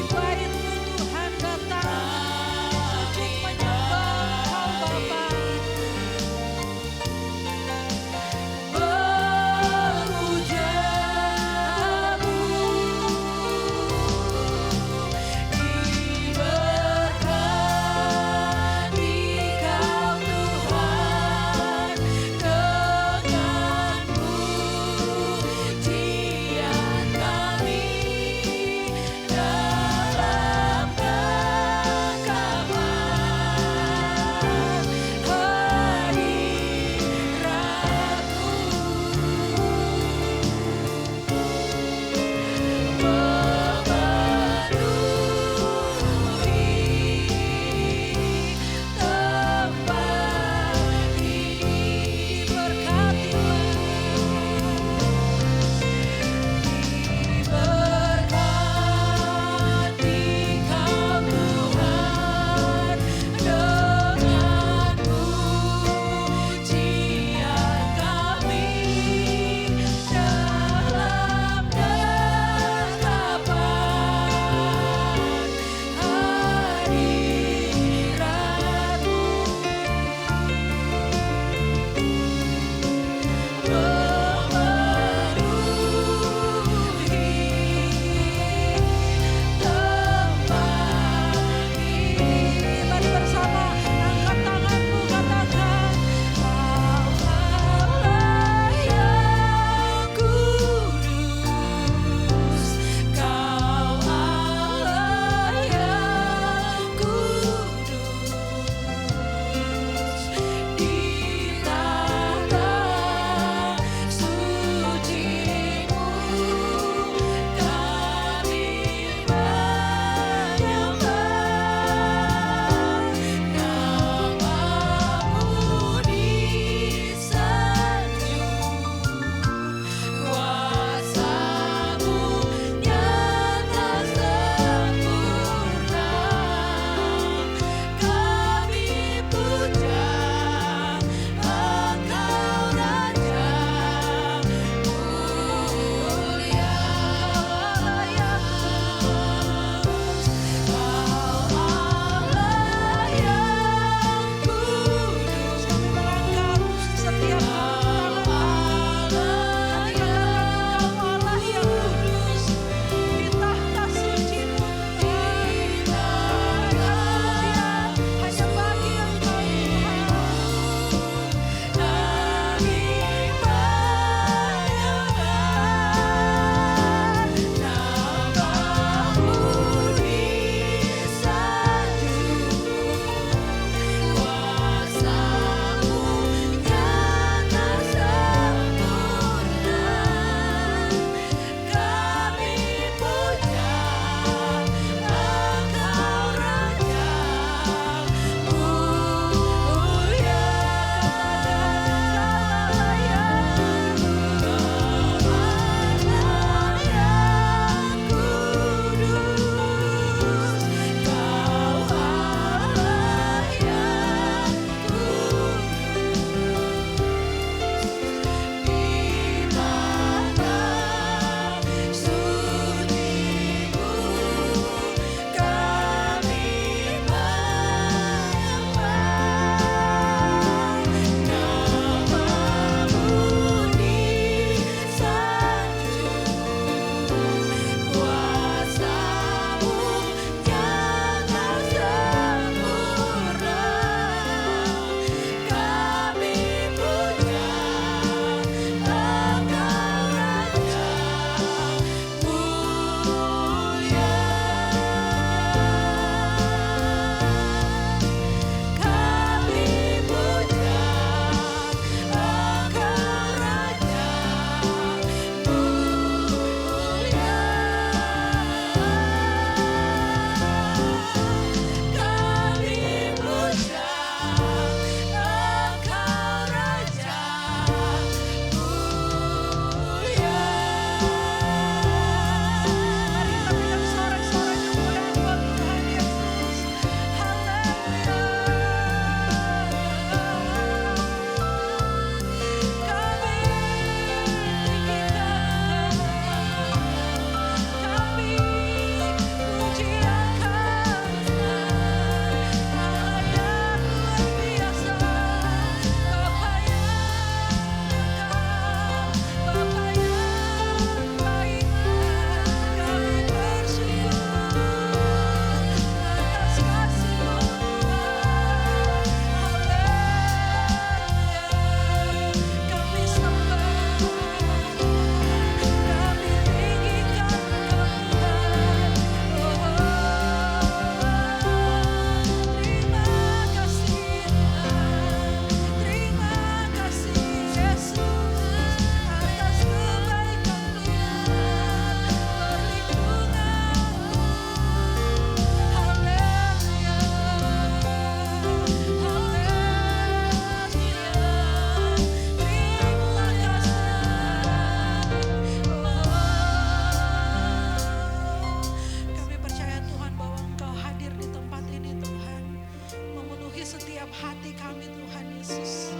Baikmu Tuhan datang untuk menyembah Engkau Bapa. Dalam setiap hati kami Tuhan Yesus.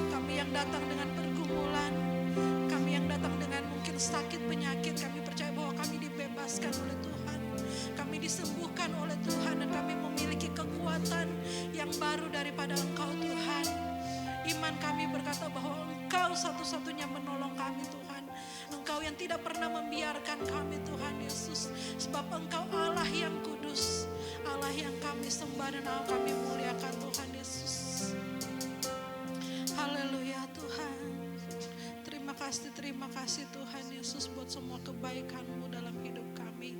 Kami yang datang dengan pergumulan, kami yang datang dengan mungkin sakit penyakit, kami percaya bahwa kami dibebaskan oleh Tuhan. Kami disembuhkan oleh Tuhan dan kami memiliki kekuatan yang baru daripada Engkau Tuhan. Iman kami berkata bahwa Engkau satu-satunya menolong kami Tuhan. Engkau yang tidak pernah membiarkan kami Tuhan Yesus. Sebab Engkau Allah yang kudus, Allah yang kami sembah dan Allah kami muliakan Tuhan Yesus. Haleluya Tuhan. Terima kasih Tuhan Yesus buat semua kebaikan-Mu dalam hidup kami.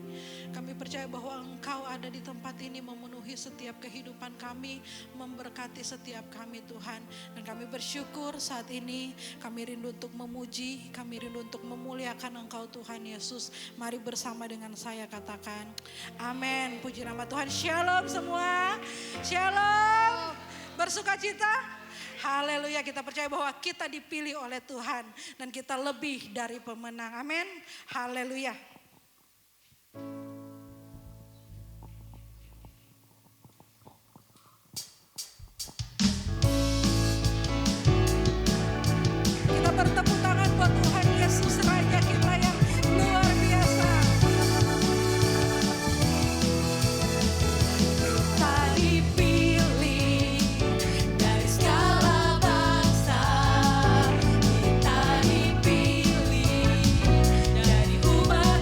Kami percaya bahwa Engkau ada di tempat ini memenuhi setiap kehidupan kami, memberkati setiap kami Tuhan. Dan kami bersyukur saat ini, kami rindu untuk memuji, kami rindu untuk memuliakan Engkau Tuhan Yesus. Mari bersama dengan saya katakan, amin. Puji nama Tuhan. Shalom semua. Shalom. Bersukacita. Haleluya, kita percaya bahwa kita dipilih oleh Tuhan dan kita lebih dari pemenang. Amin. Haleluya. Kita bertepuk tangan buat Tuhan Yesus Raja kita yang luar biasa. Kita dipilih dari segala bangsa, kita dipilih dari umat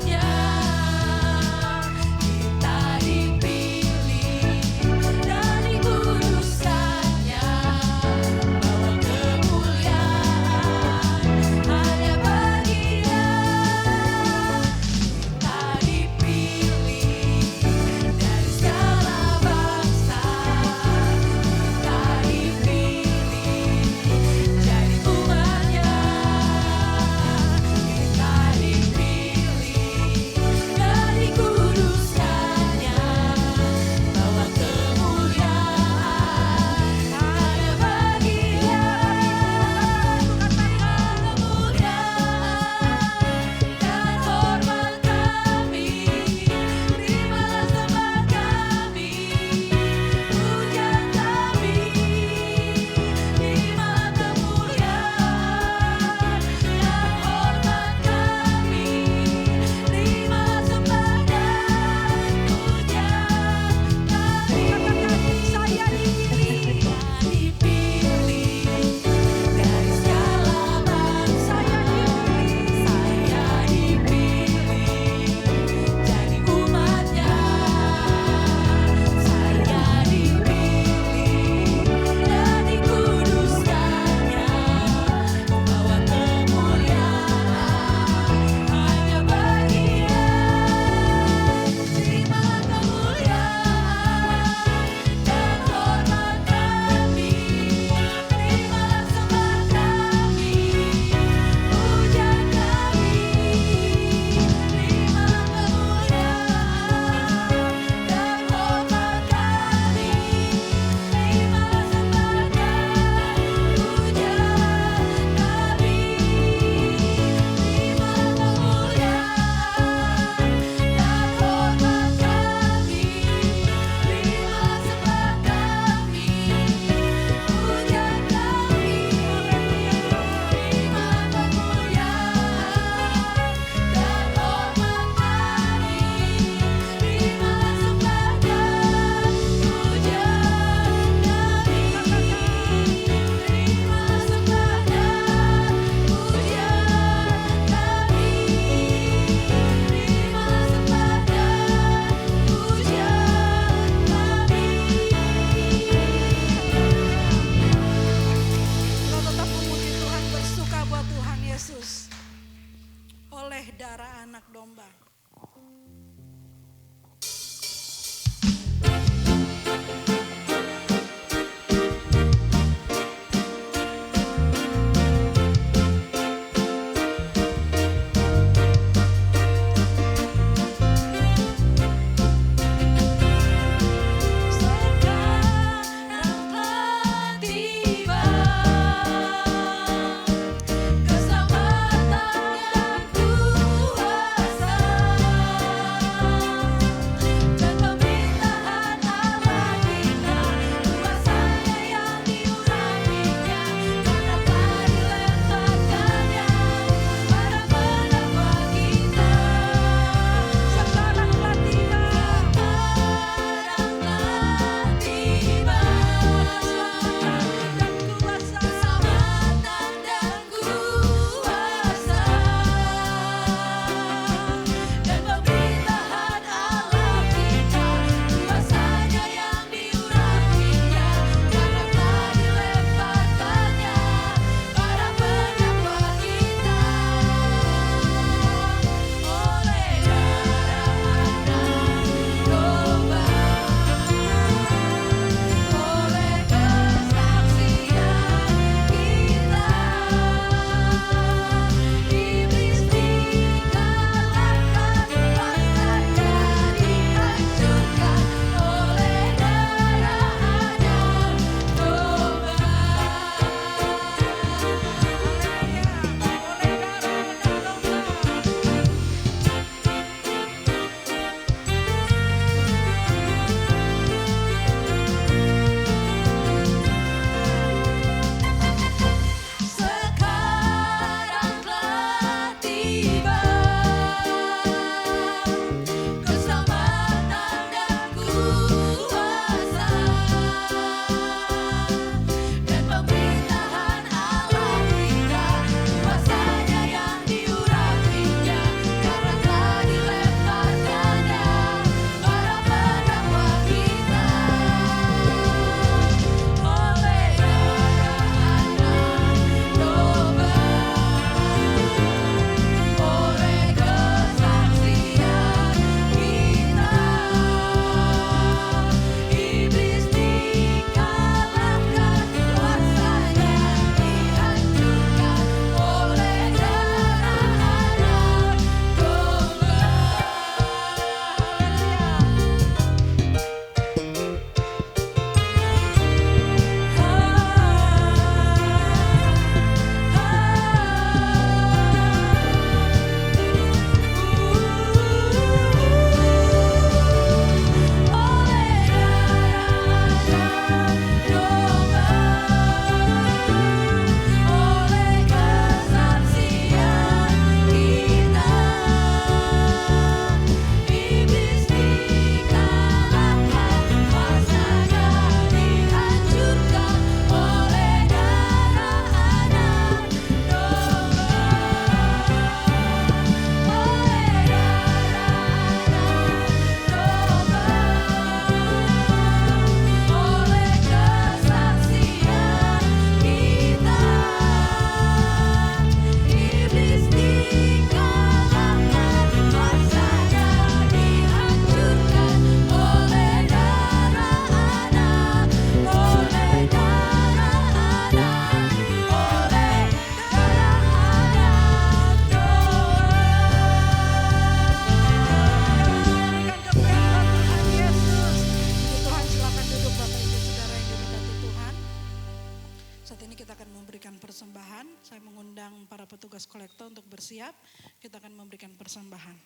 petugas kolektor untuk bersiap. Kita akan memberikan persembahan.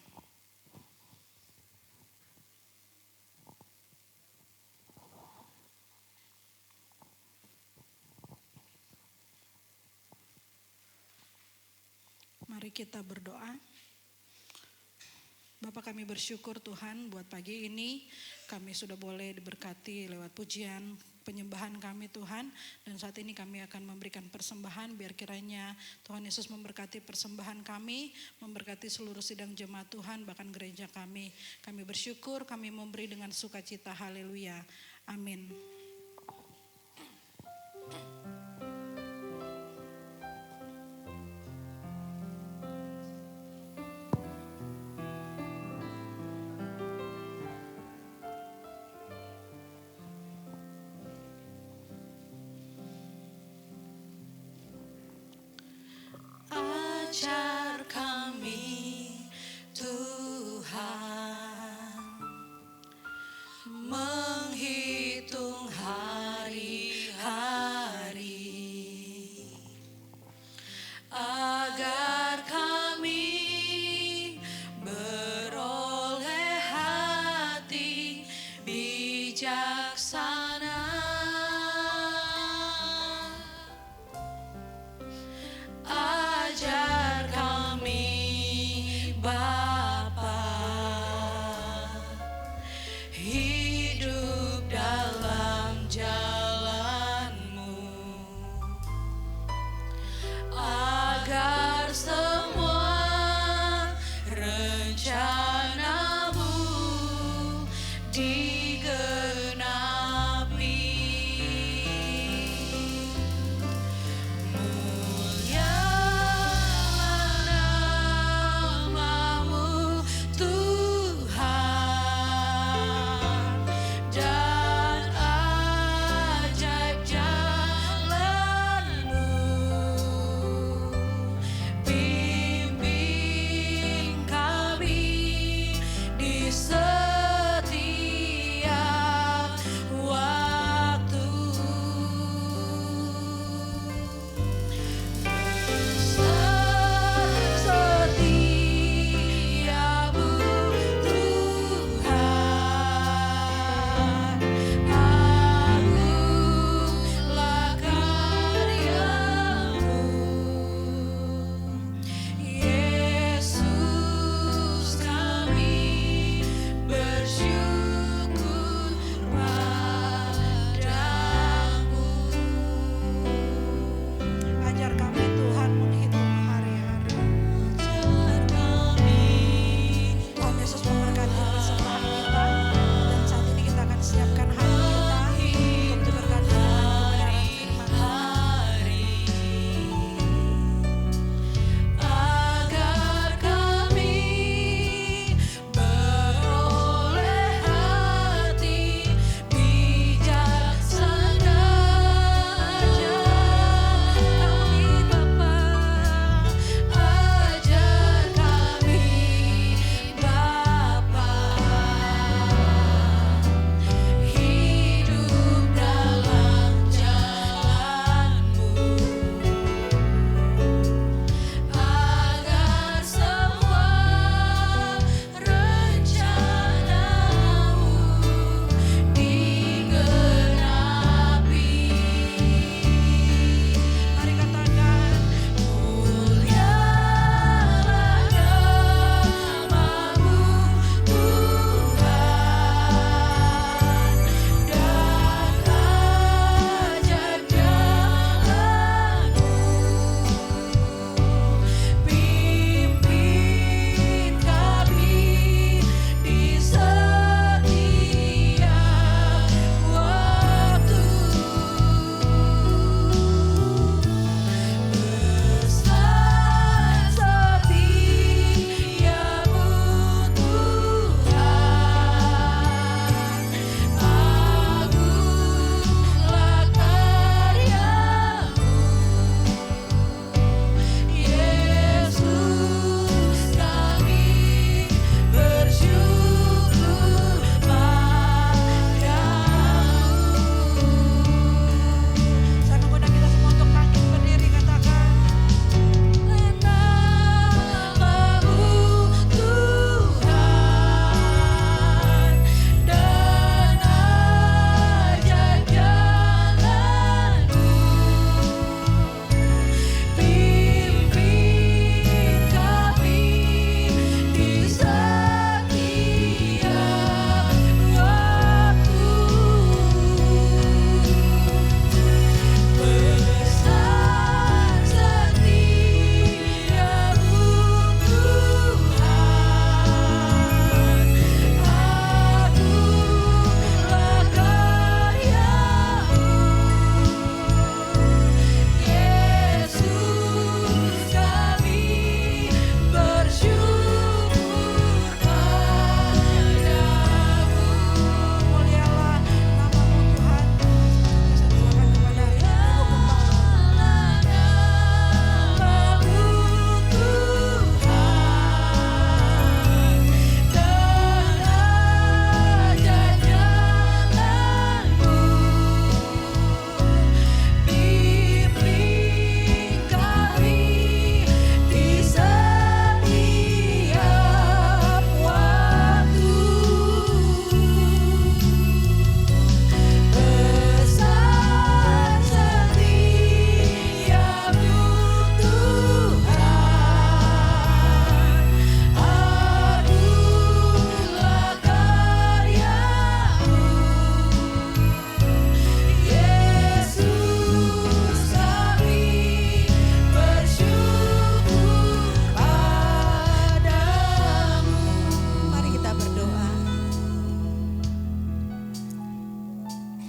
Mari kita berdoa. Bapak, kami bersyukur Tuhan buat pagi ini kami sudah boleh diberkati lewat pujian penyembahan kami Tuhan. Dan saat ini kami akan memberikan persembahan, biar kiranya Tuhan Yesus memberkati persembahan kami, memberkati seluruh sidang jemaat Tuhan, bahkan gereja kami. Kami bersyukur, kami memberi dengan sukacita. Haleluya. Amin. Ajar kami Tuhan menghitung hari-hari, agar kami beroleh hati bijaksana. Ajar kami Bapa hidup dalam jalan-Mu, agar semua rencana-Mu digenapi.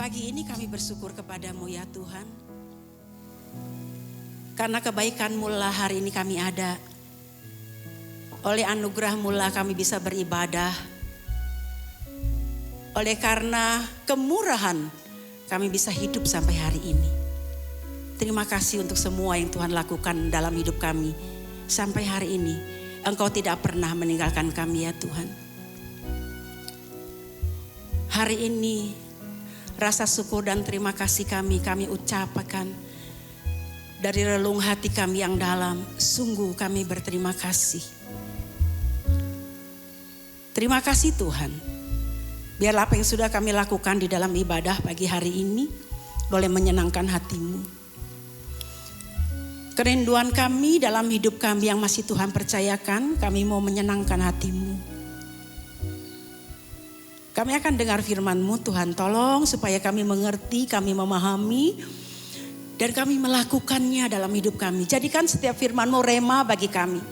Pagi ini kami bersyukur kepadamu ya Tuhan. Karena kebaikan-Mu lah hari ini kami ada. Oleh anugerah-Mu lah kami bisa beribadah. Oleh karena kemurahan kami bisa hidup sampai hari ini. Terima kasih untuk semua yang Tuhan lakukan dalam hidup kami. Sampai hari ini Engkau tidak pernah meninggalkan kami ya Tuhan. Hari ini rasa syukur dan terima kasih kami ucapkan dari relung hati kami yang dalam. Sungguh kami berterima kasih. Terima kasih Tuhan. Biarlah apa yang sudah kami lakukan di dalam ibadah pagi hari ini boleh menyenangkan hati-Mu. Kerinduan kami dalam hidup kami yang masih Tuhan percayakan, kami mau menyenangkan hati-Mu. Kami akan dengar firman-Mu Tuhan, tolong supaya kami mengerti, kami memahami, dan kami melakukannya dalam hidup kami. Jadikan setiap firman-Mu rema bagi kami.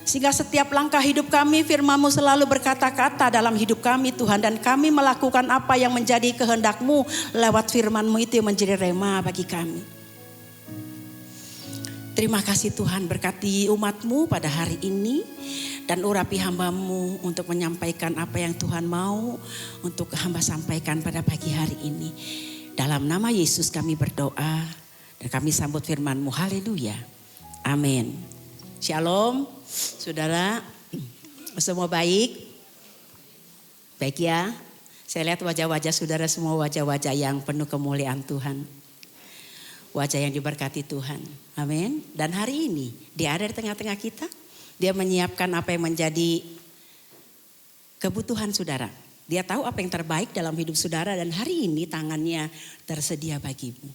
Sehingga setiap langkah hidup kami, firman-Mu selalu berkata-kata dalam hidup kami Tuhan. Dan kami melakukan apa yang menjadi kehendak-Mu lewat firman-Mu itu yang menjadi rema bagi kami. Terima kasih Tuhan, berkati umat-Mu pada hari ini. Dan urapi hamba-Mu untuk menyampaikan apa yang Tuhan mau untuk hamba sampaikan pada pagi hari ini. Dalam nama Yesus kami berdoa dan kami sambut firman-Mu. Haleluya. Amin. Shalom saudara, semua baik? Baik ya. Saya lihat wajah-wajah saudara semua wajah-wajah yang penuh kemuliaan Tuhan. Wajah yang diberkati Tuhan. Amin. Dan hari ini Dia ada di tengah-tengah kita. Dia menyiapkan apa yang menjadi kebutuhan saudara. Dia tahu apa yang terbaik dalam hidup saudara dan hari ini tangannya tersedia bagimu.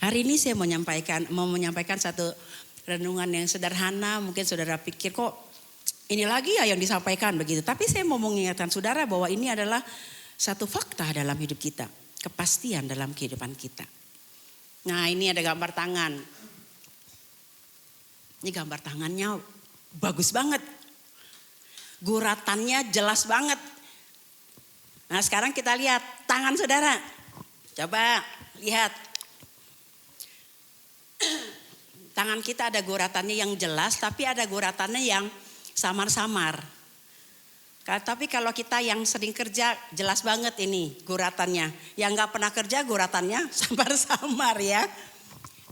Hari ini saya mau menyampaikan satu renungan yang sederhana. Mungkin saudara pikir kok ini lagi ya yang disampaikan begitu. Tapi saya mau mengingatkan saudara bahwa ini adalah satu fakta dalam hidup kita. Kepastian dalam kehidupan kita. Nah ini ada gambar tangan. Ini gambar tangannya bagus banget. Guratannya jelas banget. Nah sekarang kita lihat tangan saudara. Coba lihat. Tangan kita ada guratannya yang jelas tapi ada guratannya yang samar-samar. Tapi kalau kita yang sering kerja jelas banget ini guratannya. Yang gak pernah kerja guratannya samar-samar ya.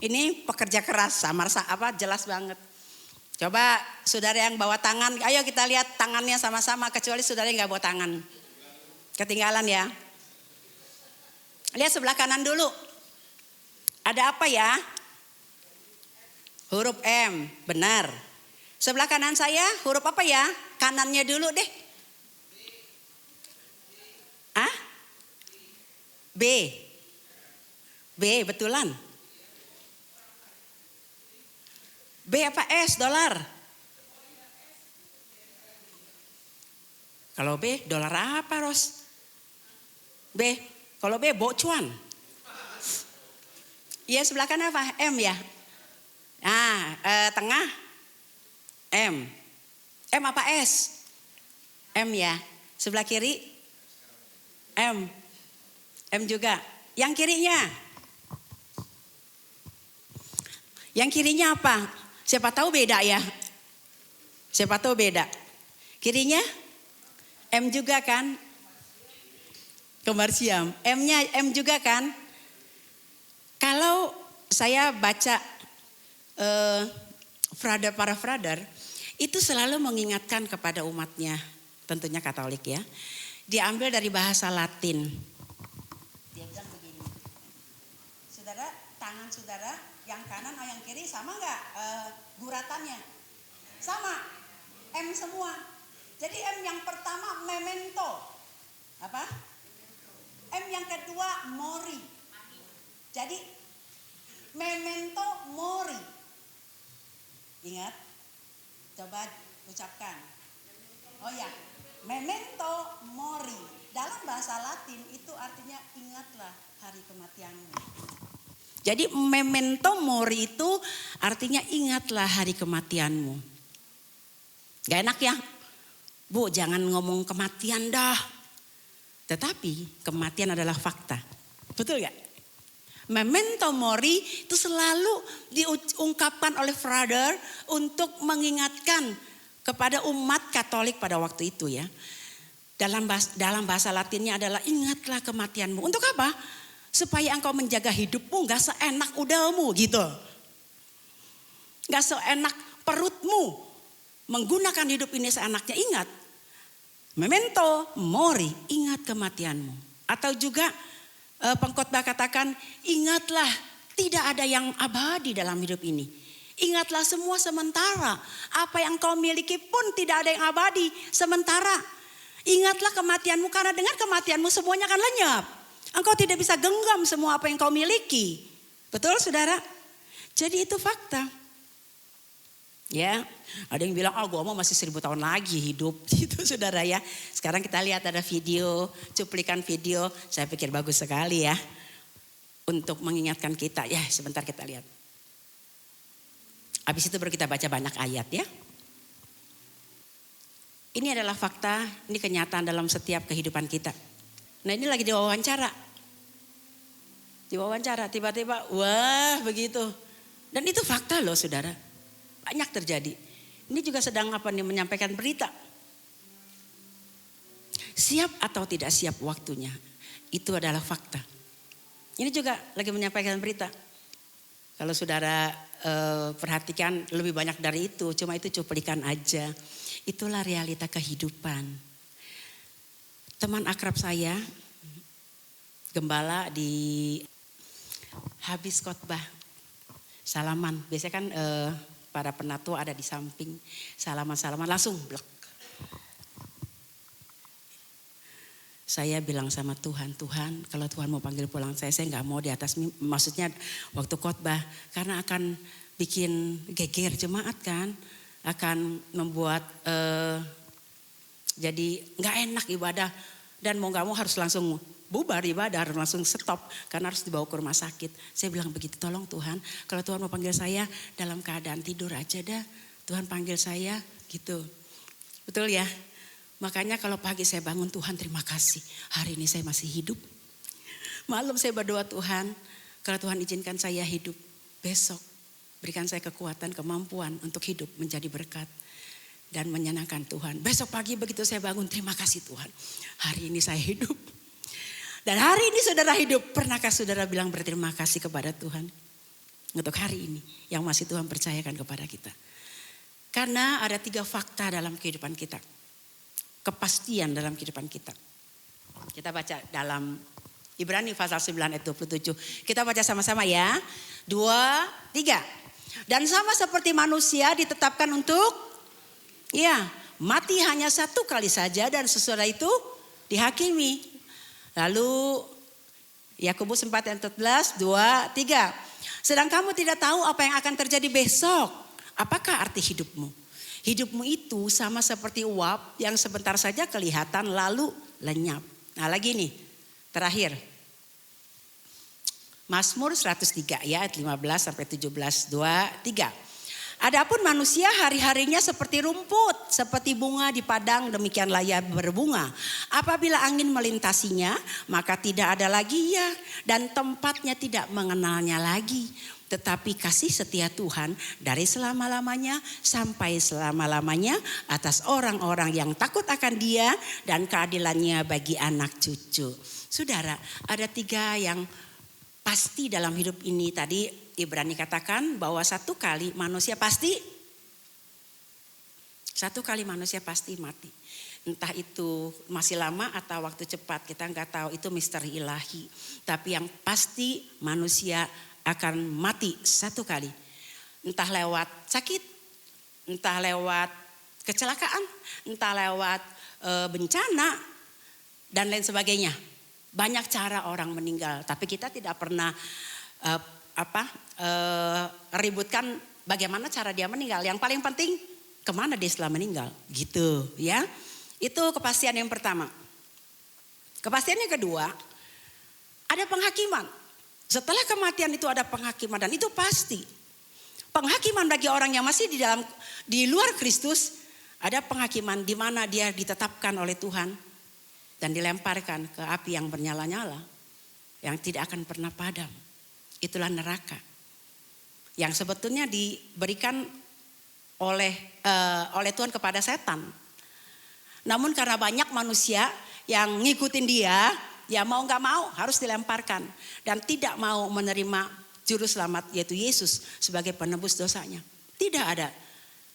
Ini pekerja keras jelas banget. Coba saudara yang bawa tangan, ayo kita lihat tangannya sama-sama kecuali saudara yang gak bawa tangan. Ketinggalan ya. Lihat sebelah kanan dulu. Ada apa ya? Huruf M, benar. Sebelah kanan saya huruf apa ya? Kanannya dulu deh. Ah? B. B, betulan. B apa S? Dolar. Kalau B, dolar apa Ros? B. Kalau B, bocuan. Iya sebelah kanan apa? M ya. Nah, tengah M. M apa S? M ya. Sebelah kiri M. M juga. Yang kirinya? Yang kirinya apa? Siapa tahu beda ya? Siapa tahu beda? Kirinya M juga kan? Kembar siam. M-nya M juga kan? Kalau saya baca para Frater itu selalu mengingatkan kepada umatnya, tentunya Katolik ya. Diambil dari bahasa Latin. Dia bilang begini. Saudara, tangan saudara yang kanan atau yang kiri sama nggak guratannya? Sama, M semua. Jadi M yang pertama memento, apa? M yang kedua mori. Jadi memento mori. Ingat? Coba ucapkan. Oh ya, memento mori. Dalam bahasa Latin itu artinya ingatlah hari kematianmu. Jadi memento mori itu artinya ingatlah hari kematianmu. Gak enak ya? Bu, jangan ngomong kematian dah. Tetapi kematian adalah fakta. Betul gak? Memento mori itu selalu diungkapkan oleh Father untuk mengingatkan kepada umat Katolik pada waktu itu ya. Dalam bahasa Latinnya adalah ingatlah kematianmu. Untuk apa? Supaya engkau menjaga hidupmu gak seenak udahmu gitu. Gak seenak perutmu menggunakan hidup ini seenaknya. Ingat, memento mori, ingat kematianmu. Atau juga pengkhotbah katakan, ingatlah tidak ada yang abadi dalam hidup ini. Ingatlah semua sementara. Apa yang kau miliki pun tidak ada yang abadi sementara. Ingatlah kematianmu karena dengan kematianmu semuanya akan lenyap. Engkau tidak bisa genggam semua apa yang kau miliki. Betul saudara? Jadi itu fakta. Ya, ada yang bilang, gua mau masih 1000 tahun lagi hidup. Gitu saudara ya. Sekarang kita lihat ada video, cuplikan video. Saya pikir bagus sekali ya. Untuk mengingatkan kita. Ya sebentar kita lihat. Habis itu baru kita baca banyak ayat ya. Ini adalah fakta, ini kenyataan dalam setiap kehidupan kita. Nah ini lagi diwawancara. Diwawancara tiba-tiba, wah begitu. Dan itu fakta loh saudara. Banyak terjadi. Ini juga sedang menyampaikan berita. Siap atau tidak siap waktunya. Itu adalah fakta. Ini juga lagi menyampaikan berita. Kalau saudara perhatikan lebih banyak dari itu. Cuma itu cuplikan aja. Itulah realita kehidupan. Teman akrab saya, gembala di habis khotbah. Salaman, biasanya kan para penatua ada di samping. Salaman langsung blek. Saya bilang sama Tuhan, Tuhan kalau Tuhan mau panggil pulang saya gak mau di atas, maksudnya waktu khotbah. Karena akan bikin geger jemaat kan. Akan membuat jadi gak enak ibadah. Dan mau gak mau harus langsung bubar ibadah, harus langsung stop. Karena harus dibawa ke rumah sakit. Saya bilang begitu, tolong Tuhan. Kalau Tuhan mau panggil saya dalam keadaan tidur aja dah. Tuhan panggil saya gitu. Betul ya? Makanya kalau pagi saya bangun, Tuhan terima kasih. Hari ini saya masih hidup. Malam saya berdoa, Tuhan kalau Tuhan izinkan saya hidup besok. Berikan saya kekuatan, kemampuan untuk hidup menjadi berkat dan menyenangkan Tuhan. Besok pagi begitu saya bangun, terima kasih Tuhan. Hari ini saya hidup. Dan hari ini saudara hidup. Pernahkah saudara bilang berterima kasih kepada Tuhan? Untuk hari ini yang masih Tuhan percayakan kepada kita. Karena ada 3 fakta dalam kehidupan kita. Kepastian dalam kehidupan kita. Kita baca dalam Ibrani pasal 9 ayat 27. Kita baca sama-sama ya. 2, 3. Dan sama seperti manusia ditetapkan untuk mati hanya 1 kali saja dan sesudah itu dihakimi. Lalu Yakobus 4 ayat 14, 2, 3. Sedang kamu tidak tahu apa yang akan terjadi besok. Apakah arti hidupmu? Hidupmu itu sama seperti uap yang sebentar saja kelihatan lalu lenyap. Nah lagi nih, terakhir. Mazmur 103 ya ayat 15 sampai 17, 2, 3. Adapun manusia hari-harinya seperti rumput, seperti bunga di padang, demikianlah ia berbunga. Apabila angin melintasinya, maka tidak ada lagi ia dan tempatnya tidak mengenalnya lagi. Tetapi kasih setia Tuhan dari selama-lamanya sampai selama-lamanya atas orang-orang yang takut akan Dia dan keadilannya bagi anak cucu. Saudara, ada 3 yang pasti dalam hidup ini. Tadi Ibrani katakan bahwa 1 kali manusia pasti mati. Entah itu masih lama atau waktu cepat, kita nggak tahu, itu misteri ilahi. Tapi yang pasti manusia akan mati 1 kali. Entah lewat sakit, entah lewat kecelakaan, entah lewat bencana dan lain sebagainya. Banyak cara orang meninggal, tapi kita tidak pernah ributkan bagaimana cara dia meninggal. Yang paling penting kemana dia setelah meninggal, gitu ya. Itu kepastian yang pertama. Kepastian yang kedua, ada penghakiman. Setelah kematian itu ada penghakiman dan itu pasti. Penghakiman bagi orang yang masih di luar Kristus, ada penghakiman di mana dia ditetapkan oleh Tuhan dan dilemparkan ke api yang bernyala-nyala. yang tidak akan pernah padam. Itulah neraka. Yang sebetulnya diberikan oleh Tuhan kepada setan. Namun karena banyak manusia yang ngikutin dia, ya mau gak mau harus dilemparkan. Dan tidak mau menerima juru selamat yaitu Yesus sebagai penebus dosanya. Tidak ada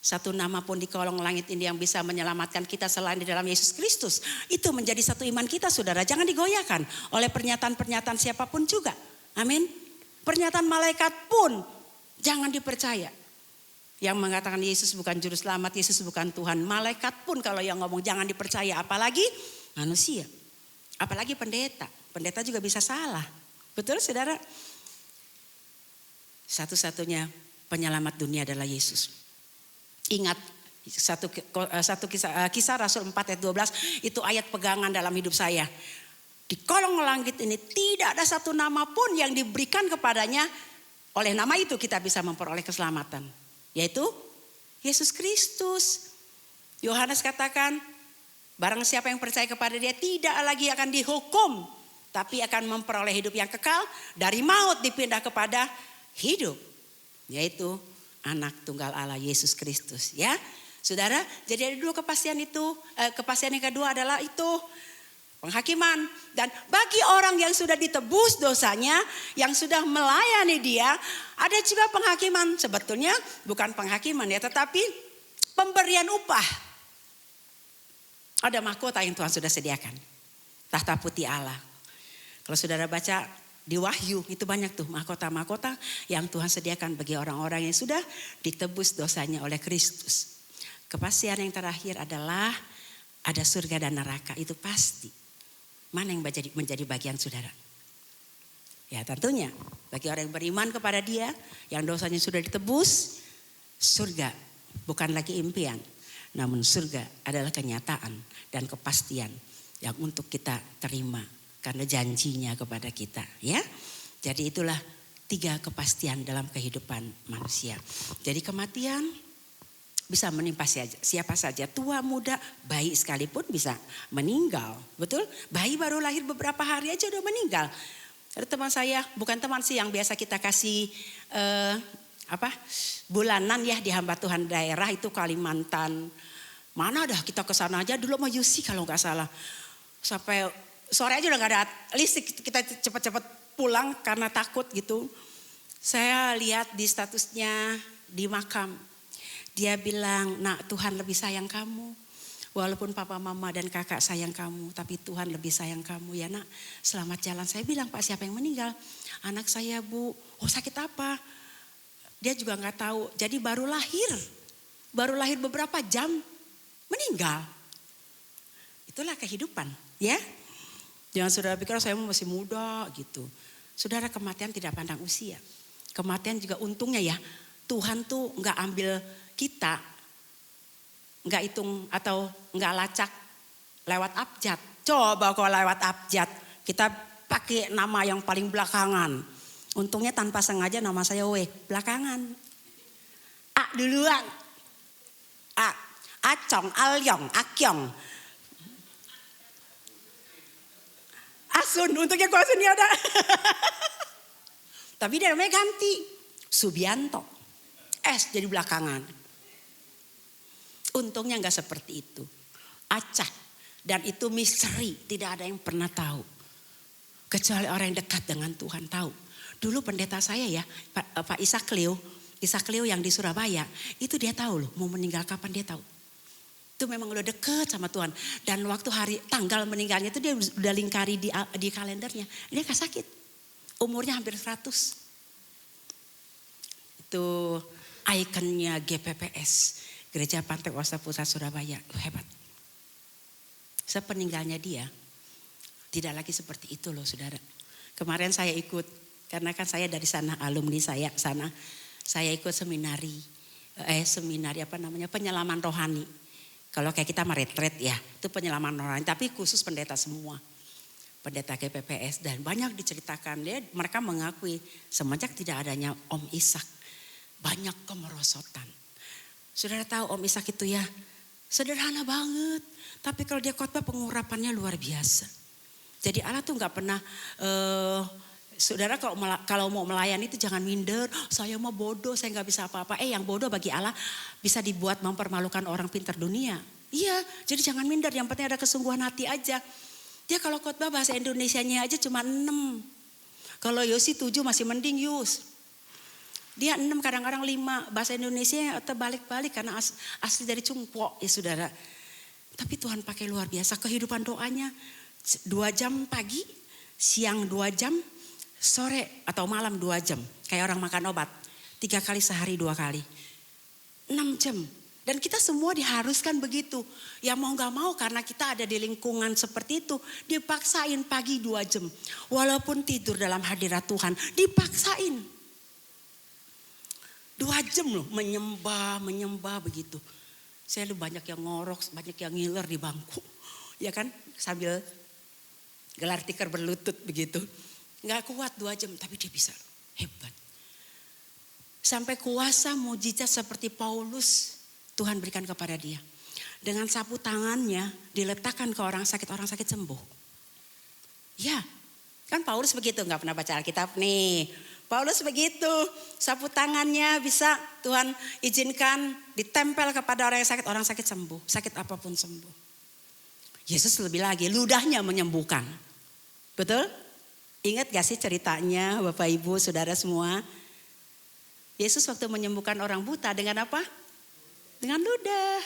satu nama pun di kolong langit ini yang bisa menyelamatkan kita selain di dalam Yesus Kristus. Itu menjadi satu iman kita, saudara. Jangan digoyahkan oleh pernyataan-pernyataan siapapun juga. Amin. Pernyataan malaikat pun jangan dipercaya. Yang mengatakan Yesus bukan juru selamat, Yesus bukan Tuhan. Malaikat pun kalau yang ngomong jangan dipercaya. Apalagi manusia. Apalagi pendeta. Pendeta juga bisa salah. Betul saudara? Satu-satunya penyelamat dunia adalah Yesus. Ingat kisah Rasul 4 ayat 12 itu ayat pegangan dalam hidup saya. Di kolong langit ini tidak ada satu nama pun yang diberikan kepadanya. Oleh nama itu kita bisa memperoleh keselamatan. Yaitu Yesus Kristus. Yohanes katakan barang siapa yang percaya kepada dia tidak lagi akan dihukum. Tapi akan memperoleh hidup yang kekal. Dari maut dipindah kepada hidup. Yaitu anak tunggal Allah Yesus Kristus, ya. Saudara, jadi ada dua kepastian itu. Kepastian yang kedua adalah itu penghakiman. Dan bagi orang yang sudah ditebus dosanya, yang sudah melayani dia, ada juga penghakiman. Sebetulnya bukan penghakiman ya, tetapi pemberian upah. Ada mahkota yang Tuhan sudah sediakan. Tahta putih Allah. Kalau saudara baca di Wahyu itu banyak tuh mahkota-mahkota yang Tuhan sediakan bagi orang-orang yang sudah ditebus dosanya oleh Kristus. Kepastian yang terakhir adalah ada surga dan neraka, itu pasti. Mana yang menjadi bagian saudara? Ya tentunya bagi orang yang beriman kepada dia, yang dosanya sudah ditebus, surga bukan lagi impian. Namun surga adalah kenyataan dan kepastian yang untuk kita terima. Karena janjinya kepada kita, ya. Jadi itulah 3 kepastian dalam kehidupan manusia. Jadi kematian bisa menimpa siapa saja, tua, muda, bayi sekalipun bisa meninggal, betul? Bayi baru lahir beberapa hari aja udah meninggal. Ada teman saya, bukan teman sih yang biasa kita kasih bulanan ya di hamba Tuhan daerah itu Kalimantan. Mana dah kita ke sana aja dulu sama Yusi kalau nggak salah. Sampai sore aja udah gak ada listrik, kita cepat-cepat pulang karena takut gitu. Saya lihat di statusnya di makam. Dia bilang, nak Tuhan lebih sayang kamu. Walaupun papa mama dan kakak sayang kamu, tapi Tuhan lebih sayang kamu ya nak. Selamat jalan. Saya bilang, Pak siapa yang meninggal? Anak saya Bu. Oh sakit apa? Dia juga gak tahu. Jadi baru lahir beberapa jam meninggal. Itulah kehidupan ya. Jangan saudara pikir saya masih muda gitu. Saudara, kematian tidak pandang usia. Kematian juga untungnya ya. Tuhan tuh gak ambil kita. Gak hitung atau gak lacak lewat abjad. Coba kalau lewat abjad. Kita pakai nama yang paling belakangan. Untungnya tanpa sengaja nama saya belakangan. A duluan. A. Acong, Alyong, Akyong. Asun, untungnya Asun ini ada. Tapi dia namanya ganti. Subianto. S jadi belakangan. Untungnya gak seperti itu. Acak. Dan itu misteri. Tidak ada yang pernah tahu. Kecuali orang yang dekat dengan Tuhan tahu. Dulu pendeta saya ya, Pak Isak Leo yang di Surabaya. Itu dia tahu loh, mau meninggal kapan dia tahu. Itu memang udah deket sama Tuhan. Dan waktu tanggal meninggalnya itu dia udah lingkari di kalendernya. Dia gak sakit. Umurnya hampir 100. Itu ikonnya GPPS. Gereja Pantai Wasa Pusat Surabaya. Hebat. Sepeninggalnya dia. Tidak lagi seperti itu loh saudara. Kemarin saya ikut. Karena kan saya dari sana, alumni saya sana. Saya ikut seminari penyelaman rohani. Kalau kayak kita retret ya, itu penyelaman rohani, tapi khusus pendeta semua. Pendeta GPPS dan banyak diceritakan, mereka mengakui semenjak tidak adanya Om Ishak, banyak kemerosotan. Saudara tahu Om Ishak itu ya, sederhana banget, tapi kalau dia khotbah pengurapannya luar biasa. Jadi Allah tuh gak pernah Saudara kalau mau melayani itu jangan minder. Saya mah bodoh, saya nggak bisa apa-apa. Yang bodoh bagi Allah bisa dibuat mempermalukan orang pintar dunia. Iya, jadi jangan minder. Yang penting ada kesungguhan hati aja. Dia kalau khotbah bahasa Indonesianya aja cuma 6. Kalau Yosi 7 masih mending Yus. Dia 6 kadang-kadang 5. Bahasa Indonesia terbalik-balik karena asli dari Cungpo ya saudara. Tapi Tuhan pakai luar biasa. Kehidupan doanya 2 jam pagi, siang 2 jam, sore atau malam 2 jam. Kayak orang makan obat. 3 kali sehari 2 kali. 6 jam. Dan kita semua diharuskan begitu. Ya mau gak mau karena kita ada di lingkungan seperti itu. Dipaksain pagi 2 jam. Walaupun tidur dalam hadirat Tuhan. Dipaksain. 2 jam loh menyembah begitu. Saya lu banyak yang ngorok, banyak yang ngiler di bangku. Ya kan sambil gelar tikar berlutut begitu. Gak kuat 2 jam tapi dia bisa. Hebat. Sampai kuasa mujizat seperti Paulus Tuhan berikan kepada dia. Dengan sapu tangannya diletakkan ke orang sakit sembuh. Ya, kan Paulus begitu, gak pernah baca Alkitab nih. Paulus begitu, sapu tangannya bisa Tuhan izinkan ditempel kepada orang sakit sembuh. Sakit apapun sembuh. Yesus lebih lagi, ludahnya menyembuhkan. Betul? Ingat gak sih ceritanya Bapak Ibu Saudara semua? Yesus waktu menyembuhkan orang buta dengan apa? Dengan ludah.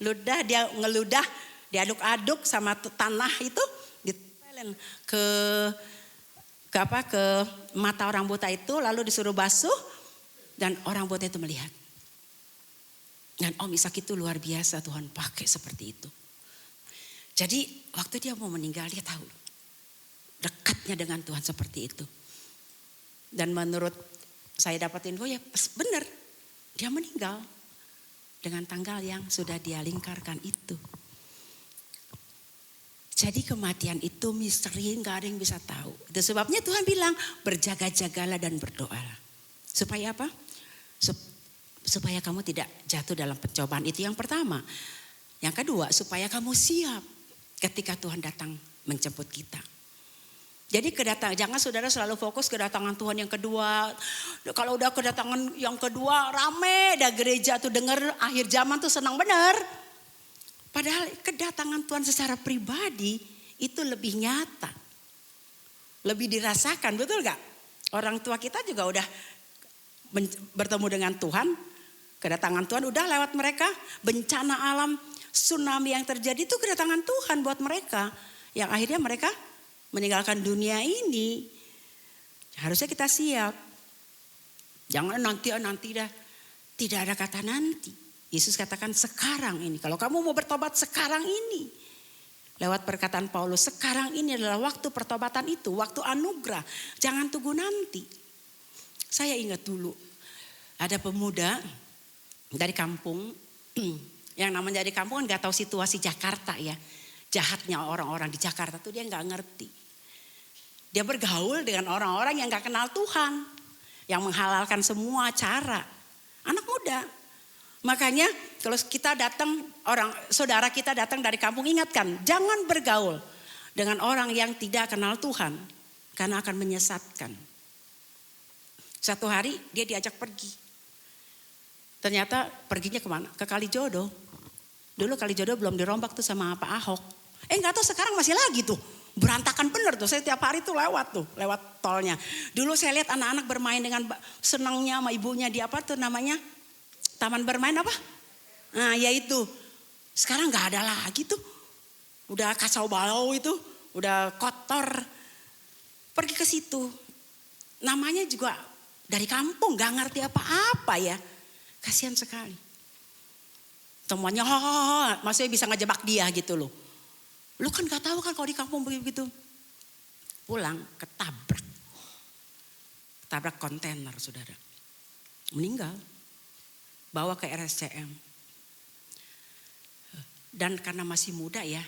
Ludah dia ngeludah, diaduk-aduk sama tanah itu ditempelin ke mata orang buta itu, lalu disuruh basuh dan orang buta itu melihat. Dan Om Ishak itu luar biasa Tuhan pakai seperti itu. Jadi waktu dia mau meninggal dia tahu dekatnya dengan Tuhan seperti itu. Dan menurut saya dapat info ya benar dia meninggal. Dengan tanggal yang sudah dia lingkarkan itu. Jadi kematian itu misteri, gak ada yang bisa tahu. Itu sebabnya Tuhan bilang berjaga-jagalah dan berdoalah. Supaya apa? Supaya kamu tidak jatuh dalam pencobaan, itu yang pertama. Yang kedua, supaya kamu siap ketika Tuhan datang menjemput kita. Jadi jangan saudara selalu fokus kedatangan Tuhan yang kedua. Kalau udah kedatangan yang kedua rame dah gereja tuh dengar akhir zaman tuh senang benar. Padahal kedatangan Tuhan secara pribadi itu lebih nyata. Lebih dirasakan, betul gak? Orang tua kita juga udah bertemu dengan Tuhan. Kedatangan Tuhan udah lewat mereka. Bencana alam, tsunami yang terjadi itu kedatangan Tuhan buat mereka. Yang akhirnya mereka meninggalkan dunia ini. Harusnya kita siap. Jangan nanti dah. Tidak ada kata nanti. Yesus katakan sekarang ini. Kalau kamu mau bertobat sekarang ini. Lewat perkataan Paulus. Sekarang ini adalah waktu pertobatan itu. Waktu anugerah. Jangan tunggu nanti. Saya ingat dulu. Ada pemuda dari kampung. Yang namanya dari kampung kan gak tahu situasi Jakarta ya. Jahatnya orang-orang di Jakarta tuh dia gak ngerti. Dia bergaul dengan orang-orang yang gak kenal Tuhan. Yang menghalalkan semua cara. Anak muda. Makanya kalau kita datang, saudara kita datang dari kampung, ingatkan. Jangan bergaul dengan orang yang tidak kenal Tuhan. Karena akan menyesatkan. Satu hari dia diajak pergi. Ternyata perginya kemana? Ke Kalijodo. Dulu Kalijodo belum dirombak tuh sama Pak Ahok. Gak tahu sekarang masih lagi tuh. Berantakan bener tuh, saya tiap hari tuh lewat tolnya. Dulu saya lihat anak-anak bermain dengan senangnya sama ibunya di apa tuh namanya? Taman bermain apa? Nah ya itu. Sekarang gak ada lagi tuh. Udah kacau balau itu, udah kotor. Pergi ke situ. Namanya juga dari kampung, gak ngerti apa-apa ya. Kasihan sekali. Temannya, maksudnya bisa ngejebak dia gitu loh. Lu kan gak tahu kan kalau di kampung begitu. Pulang ketabrak. Ketabrak kontainer saudara. Meninggal. Bawa ke RSCM. Dan karena masih muda ya.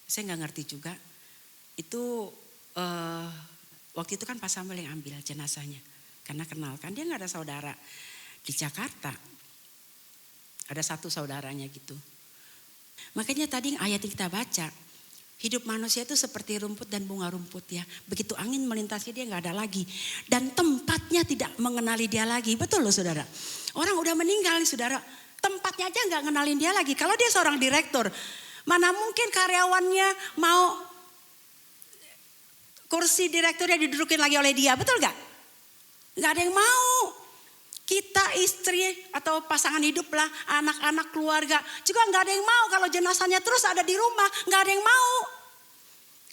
Saya gak ngerti juga. Itu waktu itu kan Pak Samuel yang ambil jenazahnya. Karena kenal kan dia gak ada saudara di Jakarta. Ada satu saudaranya gitu. Makanya tadi ayat yang kita baca. Hidup manusia itu seperti rumput dan bunga rumput ya. Begitu angin melintasi dia nggak ada lagi. Dan tempatnya tidak mengenali dia lagi. Betul loh saudara. Orang udah meninggal nih saudara. Tempatnya aja nggak ngenalin dia lagi. Kalau dia seorang direktur, mana mungkin karyawannya mau kursi direkturnya didudukin lagi oleh dia. Betul nggak? Nggak ada yang mau. Kita istri atau pasangan hidup lah, anak-anak keluarga juga nggak ada yang mau kalau jenazahnya terus ada di rumah, nggak ada yang mau.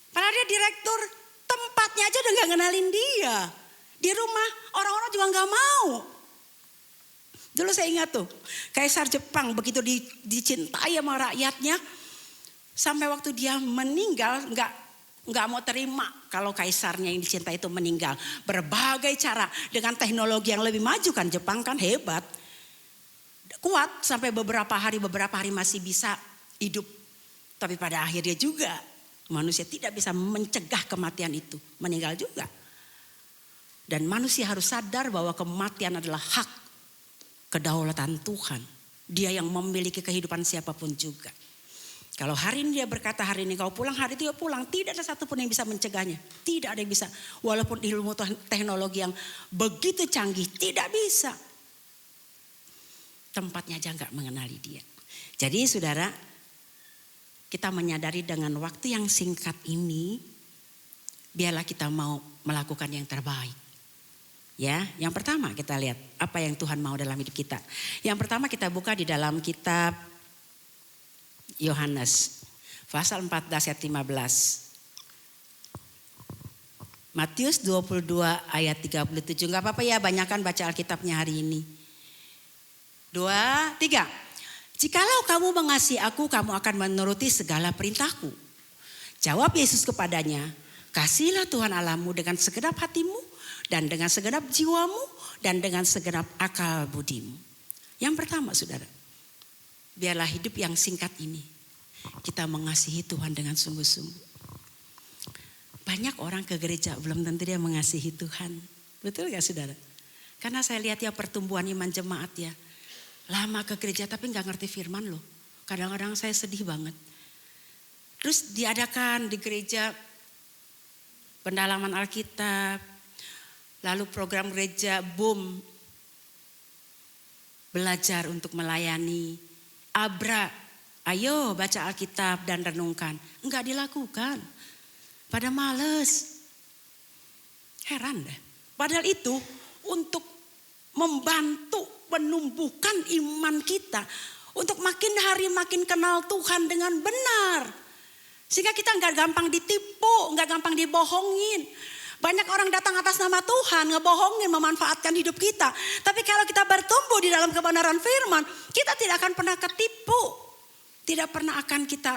Padahal dia direktur, tempatnya aja udah nggak ngenalin dia. Di rumah orang-orang juga nggak mau. Dulu saya ingat tuh, Kaisar Jepang begitu dicintai sama rakyatnya, sampai waktu dia meninggal nggak mau terima kalau kaisarnya yang dicintai itu meninggal. Berbagai cara dengan teknologi yang lebih maju kan, Jepang kan hebat. Kuat sampai beberapa hari masih bisa hidup. Tapi pada akhirnya juga manusia tidak bisa mencegah kematian itu. Meninggal juga. Dan manusia harus sadar bahwa kematian adalah hak kedaulatan Tuhan. Dia yang memiliki kehidupan siapapun juga. Kalau hari ini dia berkata hari ini kau pulang, hari itu dia pulang. Tidak ada satupun yang bisa mencegahnya. Tidak ada yang bisa. Walaupun ilmu teknologi yang begitu canggih, tidak bisa. Tempatnya aja gak mengenali dia. Jadi saudara, kita menyadari dengan waktu yang singkat ini, biarlah kita mau melakukan yang terbaik. Ya, yang pertama kita lihat apa yang Tuhan mau dalam hidup kita. Yang pertama kita buka di dalam kitab Yohanes pasal 14 ayat 15. Matius 22 ayat 37. Enggak apa-apa ya, banyakkan baca Alkitabnya hari ini. 2, 3. Jikalau kamu mengasihi aku, kamu akan menuruti segala perintahku. Jawab Yesus kepadanya, kasihilah Tuhan Allahmu dengan segenap hatimu dan dengan segenap jiwamu dan dengan segenap akal budimu. Yang pertama saudara, biarlah hidup yang singkat ini kita mengasihi Tuhan dengan sungguh-sungguh. Banyak orang ke gereja belum tentu dia mengasihi Tuhan. Betul gak saudara? Karena saya lihat ya pertumbuhan iman jemaat ya. Lama ke gereja tapi gak ngerti firman loh. Kadang-kadang saya sedih banget. Terus diadakan di gereja pendalaman Alkitab. Lalu program gereja boom. Belajar untuk melayani. Abra, ayo baca Alkitab dan renungkan. Enggak dilakukan. Pada males. Heran deh. Padahal itu untuk membantu menumbuhkan iman kita. Untuk makin hari makin kenal Tuhan dengan benar. Sehingga kita enggak gampang ditipu, enggak gampang dibohongin. Banyak orang datang atas nama Tuhan, ngebohongin, memanfaatkan hidup kita. Tapi kalau kita bertumbuh di dalam kebenaran firman, kita tidak akan pernah ketipu. Tidak pernah akan kita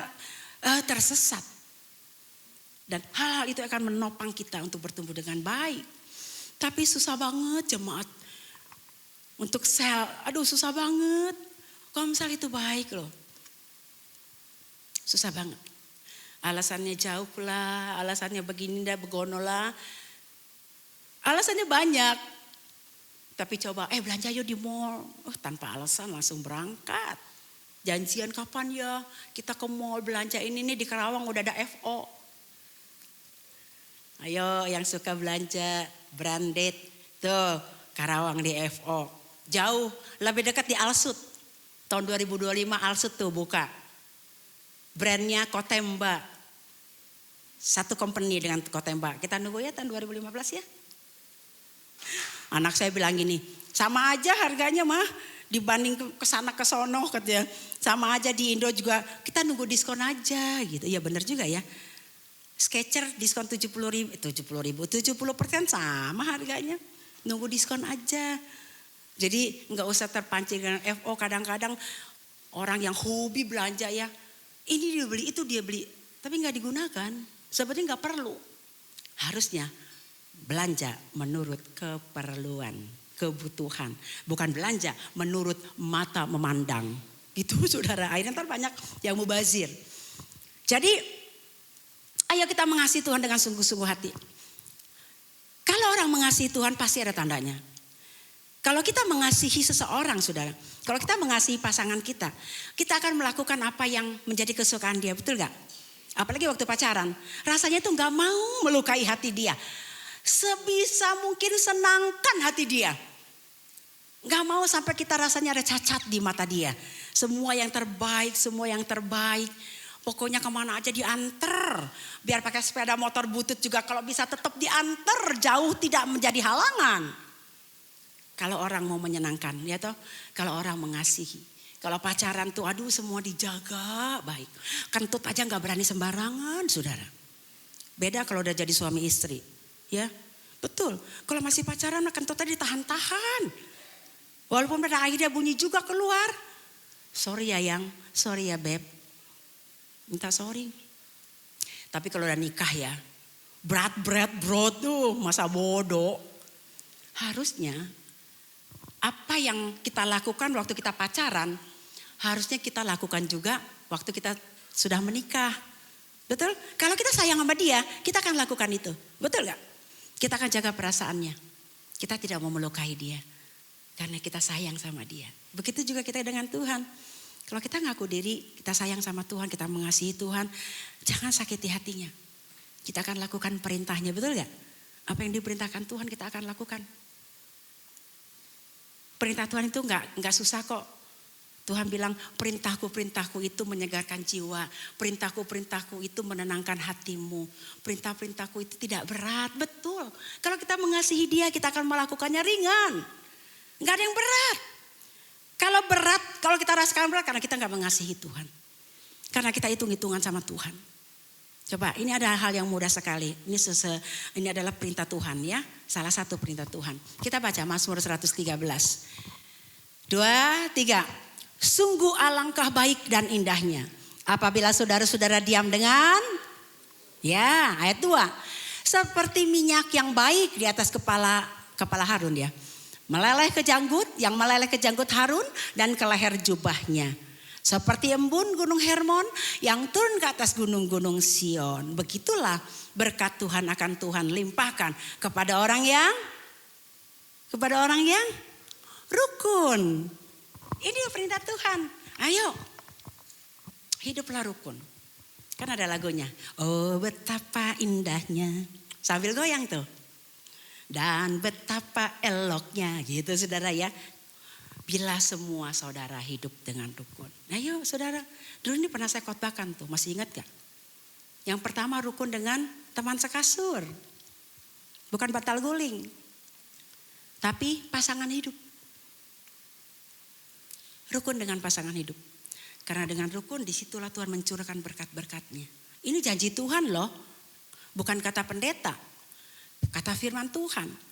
tersesat. Dan hal-hal itu akan menopang kita untuk bertumbuh dengan baik. Tapi susah banget jemaat. Untuk sel, aduh susah banget. Kalau misalnya itu baik loh. Susah banget. Alasannya jauh lah, alasannya begini dah, begono lah. Alasannya banyak. Tapi coba, belanja yuk di mall. Tanpa alasan langsung berangkat. Janjian kapan ya kita ke mall belanja ini nih di Karawang udah ada FO. Ayo yang suka belanja branded tuh Karawang di FO. Jauh, lebih dekat di Alsut. Tahun 2025 Alsut tuh buka. Brandnya Kotemba. Satu company dengan Kotemba. Kita nunggu ya tahun 2015 ya. Anak saya bilang gini, sama aja harganya mah dibanding ke sana ke sono katanya. Sama aja di Indo juga, kita nunggu diskon aja gitu. Ya benar juga ya. Skechers diskon 70% sama harganya. Nunggu diskon aja. Jadi nggak usah terpancing dengan FO. Kadang-kadang orang yang hobi belanja ya. Ini dia beli, itu dia beli. Tapi nggak digunakan. Sebenarnya nggak perlu. Harusnya belanja menurut keperluan, kebutuhan. Bukan belanja menurut mata memandang. Itu saudara, akhirnya ntar banyak yang mubazir. Jadi ayo kita mengasihi Tuhan dengan sungguh-sungguh hati. Kalau orang mengasihi Tuhan pasti ada tandanya. Kalau kita mengasihi seseorang saudara, kalau kita mengasihi pasangan kita akan melakukan apa yang menjadi kesukaan dia, betul gak? Apalagi waktu pacaran. Rasanya itu gak mau melukai hati dia. Sebisa mungkin senangkan hati dia. Gak mau sampai kita rasanya ada cacat di mata dia. Semua yang terbaik, semua yang terbaik. Pokoknya kemana aja diantar. Biar pakai sepeda motor butut juga kalau bisa tetap diantar. Jauh tidak menjadi halangan. Kalau orang mau menyenangkan, ya toh. Kalau orang mengasihi. Kalau pacaran tuh aduh semua dijaga baik. Kentut aja gak berani sembarangan saudara. Beda kalau udah jadi suami istri. Ya betul. Kalau masih pacaran kentutnya ditahan-tahan. Walaupun pada akhirnya bunyi juga keluar. Sorry ya yang, sorry ya beb. Minta sorry. Tapi kalau udah nikah ya. Berat tuh masa bodoh. Harusnya apa yang kita lakukan waktu kita pacaran, harusnya kita lakukan juga waktu kita sudah menikah. Betul? Kalau kita sayang sama dia, kita akan lakukan itu. Betul gak? Kita akan jaga perasaannya. Kita tidak mau melukai dia. Karena kita sayang sama dia. Begitu juga kita dengan Tuhan. Kalau kita ngaku diri, kita sayang sama Tuhan, kita mengasihi Tuhan. Jangan sakiti hatinya. Kita akan lakukan perintahnya, betul gak? Apa yang diperintahkan Tuhan kita akan lakukan. Perintah Tuhan itu enggak susah kok. Tuhan bilang perintahku itu menyegarkan jiwa. Perintahku itu menenangkan hatimu. Perintahku itu tidak berat. Betul. Kalau kita mengasihi dia kita akan melakukannya ringan. Enggak ada yang berat. Kalau berat, kalau kita rasakan berat karena kita enggak mengasihi Tuhan. Karena kita hitung-hitungan sama Tuhan. Coba ini ada hal yang mudah sekali. Ini adalah perintah Tuhan ya. Salah satu perintah Tuhan. Kita baca Mazmur 113. 2, 3. Sungguh alangkah baik dan indahnya. Apabila saudara-saudara diam dengan. Ya ayat 2. Seperti minyak yang baik di atas kepala Harun ya. Meleleh ke janggut, yang meleleh ke janggut Harun dan ke leher jubahnya. Seperti embun gunung Hermon yang turun ke atas gunung-gunung Sion. Begitulah berkat Tuhan akan Tuhan limpahkan kepada orang yang rukun. Ini perintah Tuhan. Ayo hiduplah rukun. Kan ada lagunya. Oh betapa indahnya. Sambil goyang tuh. Dan betapa eloknya gitu saudara ya. Bila semua saudara hidup dengan rukun. Nah yuk saudara, dulu ini pernah saya khotbahkan tuh, masih ingat gak? Yang pertama rukun dengan teman sekasur. Bukan batal guling. Tapi pasangan hidup. Rukun dengan pasangan hidup. Karena dengan rukun disitulah Tuhan mencurahkan berkat-berkatnya. Ini janji Tuhan loh. Bukan kata pendeta. Kata firman Tuhan.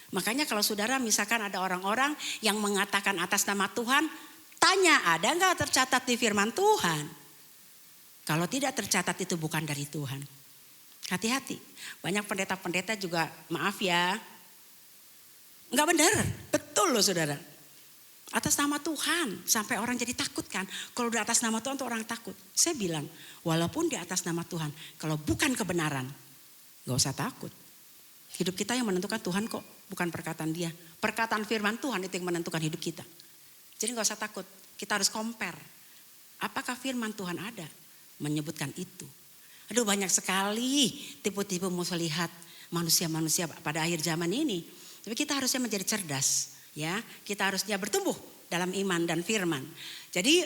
Makanya kalau saudara misalkan ada orang-orang yang mengatakan atas nama Tuhan, tanya ada gak tercatat di firman Tuhan? Kalau tidak tercatat itu bukan dari Tuhan. Hati-hati, banyak pendeta-pendeta juga maaf ya, gak benar, betul loh saudara. Atas nama Tuhan sampai orang jadi takut kan. Kalau di atas nama Tuhan tuh orang takut. Saya bilang walaupun di atas nama Tuhan, kalau bukan kebenaran gak usah takut. Hidup kita yang menentukan Tuhan kok, bukan perkataan dia. Perkataan firman Tuhan itu yang menentukan hidup kita. Jadi gak usah takut, kita harus compare. Apakah firman Tuhan ada? Menyebutkan itu. Aduh banyak sekali tipu-tipu muslihat manusia-manusia pada akhir zaman ini. Tapi kita harusnya menjadi cerdas. Ya, kita harusnya bertumbuh dalam iman dan firman. Jadi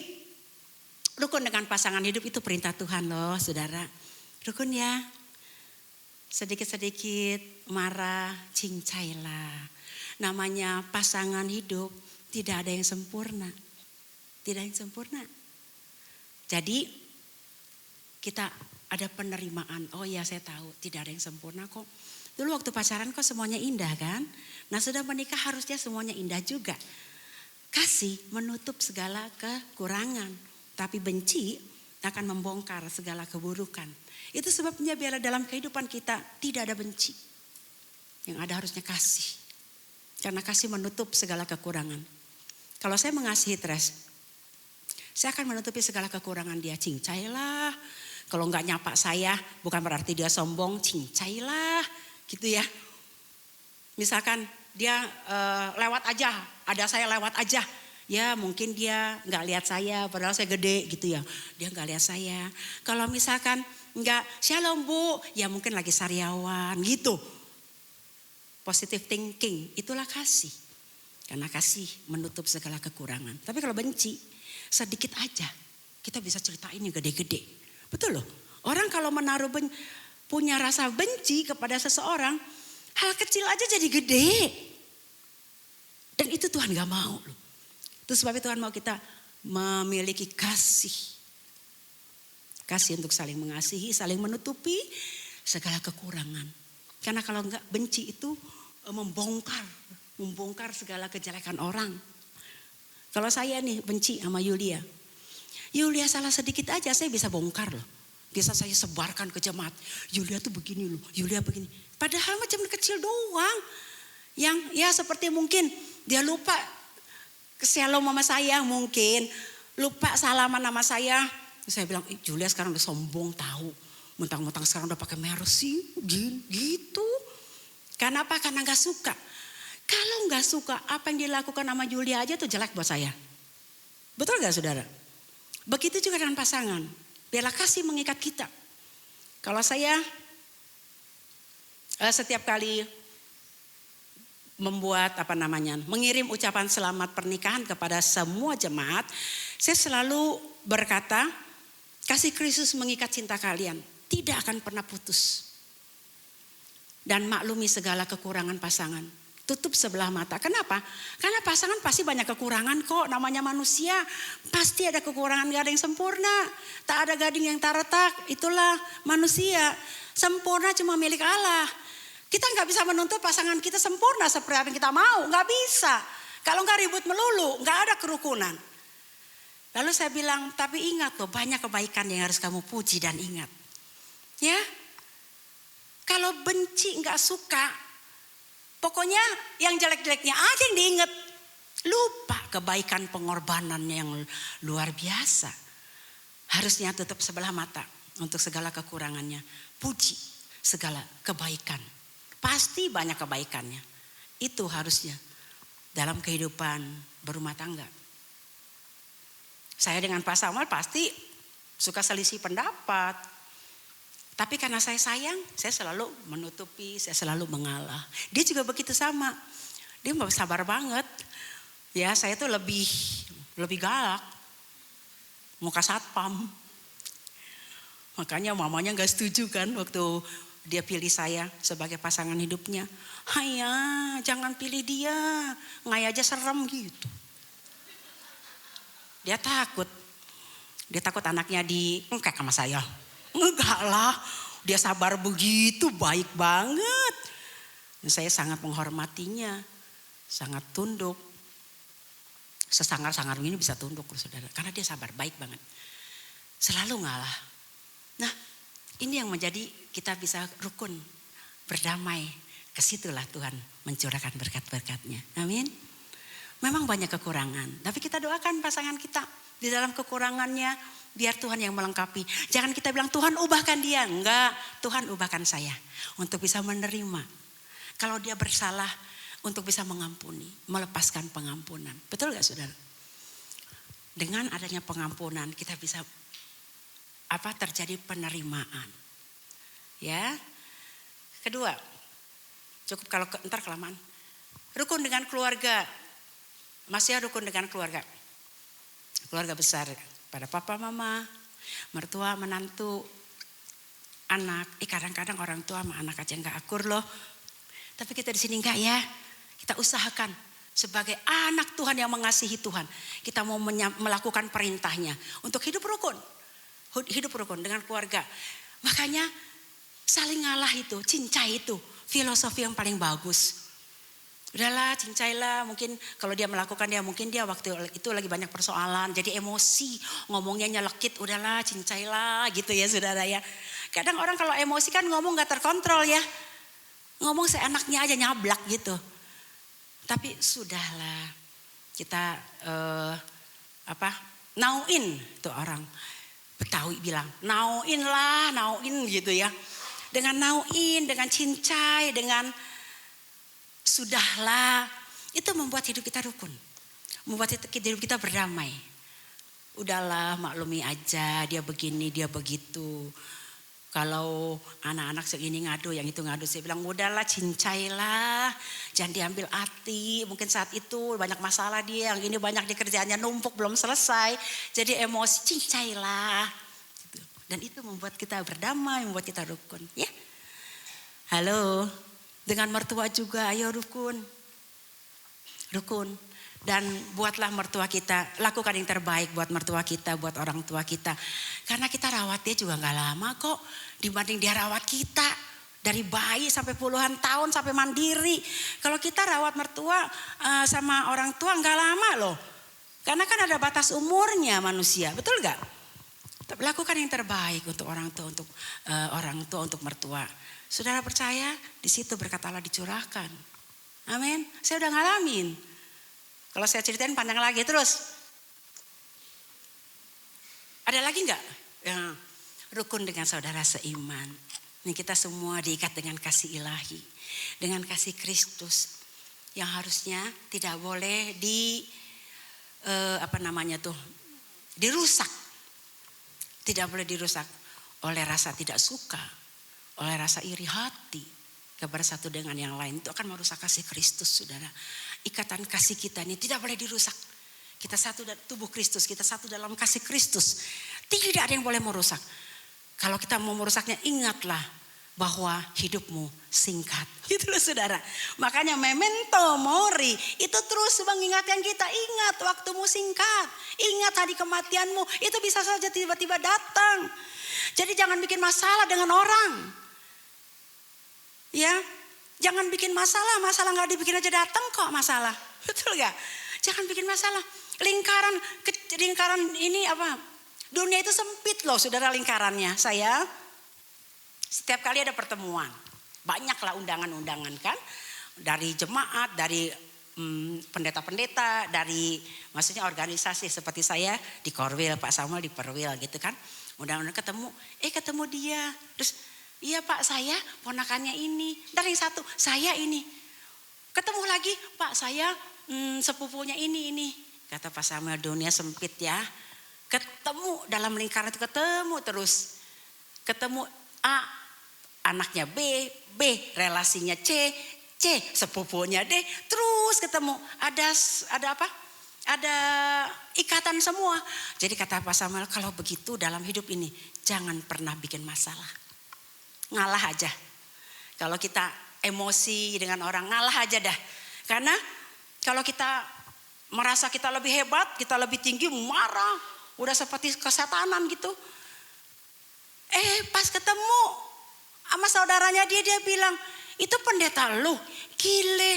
rukun dengan pasangan hidup itu perintah Tuhan loh saudara. Rukun ya. Sedikit-sedikit marah, cincailah. Namanya pasangan hidup tidak ada yang sempurna. Tidak ada yang sempurna. Jadi kita ada penerimaan. Oh ya saya tahu tidak ada yang sempurna kok. Dulu waktu pacaran kok semuanya indah kan. Nah sudah menikah harusnya semuanya indah juga. Kasih menutup segala kekurangan. Tapi benci akan membongkar segala keburukan. Itu sebabnya biarlah dalam kehidupan kita tidak ada benci. Yang ada harusnya kasih. Karena kasih menutup segala kekurangan. Kalau saya mengasihi Tres, saya akan menutupi segala kekurangan dia. Cincailah. Kalau enggak nyapa saya bukan berarti dia sombong. Cincailah. Gitu ya. Misalkan dia lewat aja. Ada saya lewat aja. Ya mungkin dia enggak lihat saya padahal saya gede gitu ya. Dia enggak lihat saya. Kalau misalkan enggak shalom Bu, ya mungkin lagi sariawan gitu. Positive thinking, itulah kasih. Karena kasih menutup segala kekurangan. Tapi kalau benci, sedikit aja kita bisa ceritain yang gede-gede. Betul loh, orang kalau menaruh punya rasa benci kepada seseorang, hal kecil aja jadi gede. Dan itu Tuhan gak mau loh. Itu sebabnya Tuhan mau kita memiliki kasih. Kasih untuk saling mengasihi, saling menutupi segala kekurangan. Karena kalau enggak, benci itu membongkar segala kejelekan orang. Kalau saya nih benci sama Yulia salah sedikit aja saya bisa bongkar loh. Bisa saya sebarkan ke jemaat. Yulia tuh begini loh, Yulia begini. Padahal macam kecil doang. Yang ya seperti mungkin dia lupa shalom sama saya mungkin. Lupa salaman sama saya. Saya bilang, Julia sekarang udah sombong tahu. Mentang-mentang sekarang udah pakai Mercy. Gitu. Karena apa? Karena gak suka. Kalau gak suka, apa yang dilakukan sama Julia aja tuh jelek buat saya. Betul gak saudara? Begitu juga dengan pasangan. Biarlah kasih mengikat kita. Kalau saya setiap kali membuat mengirim ucapan selamat pernikahan kepada semua jemaat, saya selalu berkata, kasih Kristus mengikat cinta kalian, tidak akan pernah putus. Dan maklumi segala kekurangan pasangan. Tutup sebelah mata. Kenapa? Karena pasangan pasti banyak kekurangan kok. Namanya manusia. Pasti ada kekurangan, gak ada yang sempurna. Tak ada gading yang tak retak. Itulah manusia. Sempurna cuma milik Allah. Kita gak bisa menuntut pasangan kita sempurna seperti apa yang kita mau. Gak bisa. Kalau gak ribut melulu, gak ada kerukunan. Lalu saya bilang, tapi ingat loh, banyak kebaikan yang harus kamu puji dan ingat. Ya. Kalau benci gak suka, pokoknya yang jelek-jeleknya aja yang diingat. Lupa kebaikan pengorbanannya yang luar biasa. Harusnya tutup sebelah mata untuk segala kekurangannya. Puji segala kebaikan. Pasti banyak kebaikannya. Itu harusnya dalam kehidupan berumah tangga. Saya dengan Pak Samuel pasti suka selisih pendapat. Tapi karena saya sayang, saya selalu menutupi, saya selalu mengalah. Dia juga begitu sama. Dia sabar banget. Ya, saya tuh lebih galak. Muka satpam. Makanya mamanya gak setuju kan waktu dia pilih saya sebagai pasangan hidupnya. Haya, jangan pilih dia. Ngai aja serem gitu. Dia takut. Dia takut anaknya diengkek sama saya. Enggak lah, dia sabar begitu, baik banget. Dan saya sangat menghormatinya, sangat tunduk. Sesangar-sangar ini bisa tunduk saudara, karena dia sabar, baik banget. Selalu ngalah. Nah, ini yang menjadi kita bisa rukun, berdamai. Kesitulah Tuhan mencurahkan berkat-berkatnya. Amin. Memang banyak kekurangan, tapi kita doakan pasangan kita di dalam kekurangannya. Biar Tuhan yang melengkapi. Jangan kita bilang Tuhan ubahkan dia. Enggak, Tuhan ubahkan saya. Untuk bisa menerima. Kalau dia bersalah untuk bisa mengampuni. Melepaskan pengampunan. Betul gak saudara? Dengan adanya pengampunan kita bisa terjadi penerimaan. Ya. Kedua. Cukup kalau ntar kelamaan. Rukun dengan keluarga. Masih rukun dengan keluarga. Keluarga besar. Pada papa, mama, mertua, menantu, anak. Kadang-kadang orang tua sama anak aja gak akur loh. Tapi kita di sini enggak ya. Kita usahakan sebagai anak Tuhan yang mengasihi Tuhan. Kita mau melakukan perintahnya. Untuk hidup rukun. Hidup rukun dengan keluarga. Makanya saling ngalah itu, cincai itu. Filosofi yang paling bagus. Udahlah cincailah, mungkin kalau dia melakukan mungkin dia waktu itu lagi banyak persoalan. Jadi emosi, ngomongnya nyelekit, udahlah cincailah gitu ya saudara ya. Kadang orang kalau emosi kan ngomong gak terkontrol ya. Ngomong seenaknya aja nyablak gitu. Tapi sudahlah kita nauin tuh orang. Betawi bilang nauin lah, nauin gitu ya. Dengan nauin, dengan cincai, dengan sudahlah, itu membuat hidup kita rukun. Membuat hidup kita berdamai. Udahlah maklumi aja, dia begini, dia begitu. Kalau anak-anak segini ngadu, yang itu ngadu, saya bilang udahlah cincailah, jangan diambil hati. Mungkin saat itu banyak masalah dia, yang ini banyak di kerjaannya numpuk belum selesai. Jadi emosi, cincailah. Gitu. Dan itu membuat kita berdamai, membuat kita rukun. Ya, halo, dengan mertua juga, ayo rukun. Rukun. Dan buatlah mertua kita, lakukan yang terbaik buat mertua kita, buat orang tua kita. Karena kita rawat dia juga gak lama kok dibanding dia rawat kita. Dari bayi sampai puluhan tahun sampai mandiri. Kalau kita rawat mertua sama orang tua gak lama loh. Karena kan ada batas umurnya manusia, betul gak? Lakukan yang terbaik untuk orang tua, untuk mertua. Saudara percaya di situ berkat Allah dicurahkan. Amin. Saya udah ngalamin. Kalau saya ceritain panjang lagi terus. Ada lagi enggak yang rukun dengan saudara seiman? Ini kita semua diikat dengan kasih ilahi. Dengan kasih Kristus. Yang harusnya tidak boleh dirusak. Tidak boleh dirusak oleh rasa tidak suka. Oleh rasa iri hati. Kepada satu dengan yang lain. Itu akan merusak kasih Kristus, saudara. Ikatan kasih kita ini tidak boleh dirusak. Kita satu dalam tubuh Kristus, kita satu dalam kasih Kristus. Tidak ada yang boleh merusak. Kalau kita mau merusaknya, ingatlah bahwa hidupmu singkat. Itu loh saudara. Makanya memento mori itu terus mengingatkan kita. Ingat waktumu singkat. Ingat hari kematianmu. Itu bisa saja tiba-tiba datang. Jadi jangan bikin masalah dengan orang. Ya. Jangan bikin masalah gak dibikin aja datang kok masalah. Betul gak? Jangan bikin masalah. Lingkaran ini apa? Dunia itu sempit loh saudara lingkarannya. Saya setiap kali ada pertemuan. Banyaklah undangan-undangan kan. Dari jemaat, dari pendeta-pendeta, dari maksudnya organisasi seperti saya di Korwil, Pak Samuel di Perwil gitu kan. Undangan ketemu dia. Terus iya Pak saya ponakannya ini. Dari satu saya ini. Ketemu lagi Pak saya sepupunya ini. Kata Pak Samuel dunia sempit ya. Ketemu dalam lingkaran itu ketemu terus. Ketemu A anaknya B relasinya C sepupunya D. Terus ketemu ada apa? Ada ikatan semua. Jadi kata Pak Samuel kalau begitu dalam hidup ini jangan pernah bikin masalah. Ngalah aja. Kalau kita emosi dengan orang ngalah aja dah. Karena kalau kita merasa kita lebih hebat, kita lebih tinggi, marah. Udah seperti kesetanan gitu. Pas ketemu sama saudaranya dia bilang, itu pendeta lu, gile.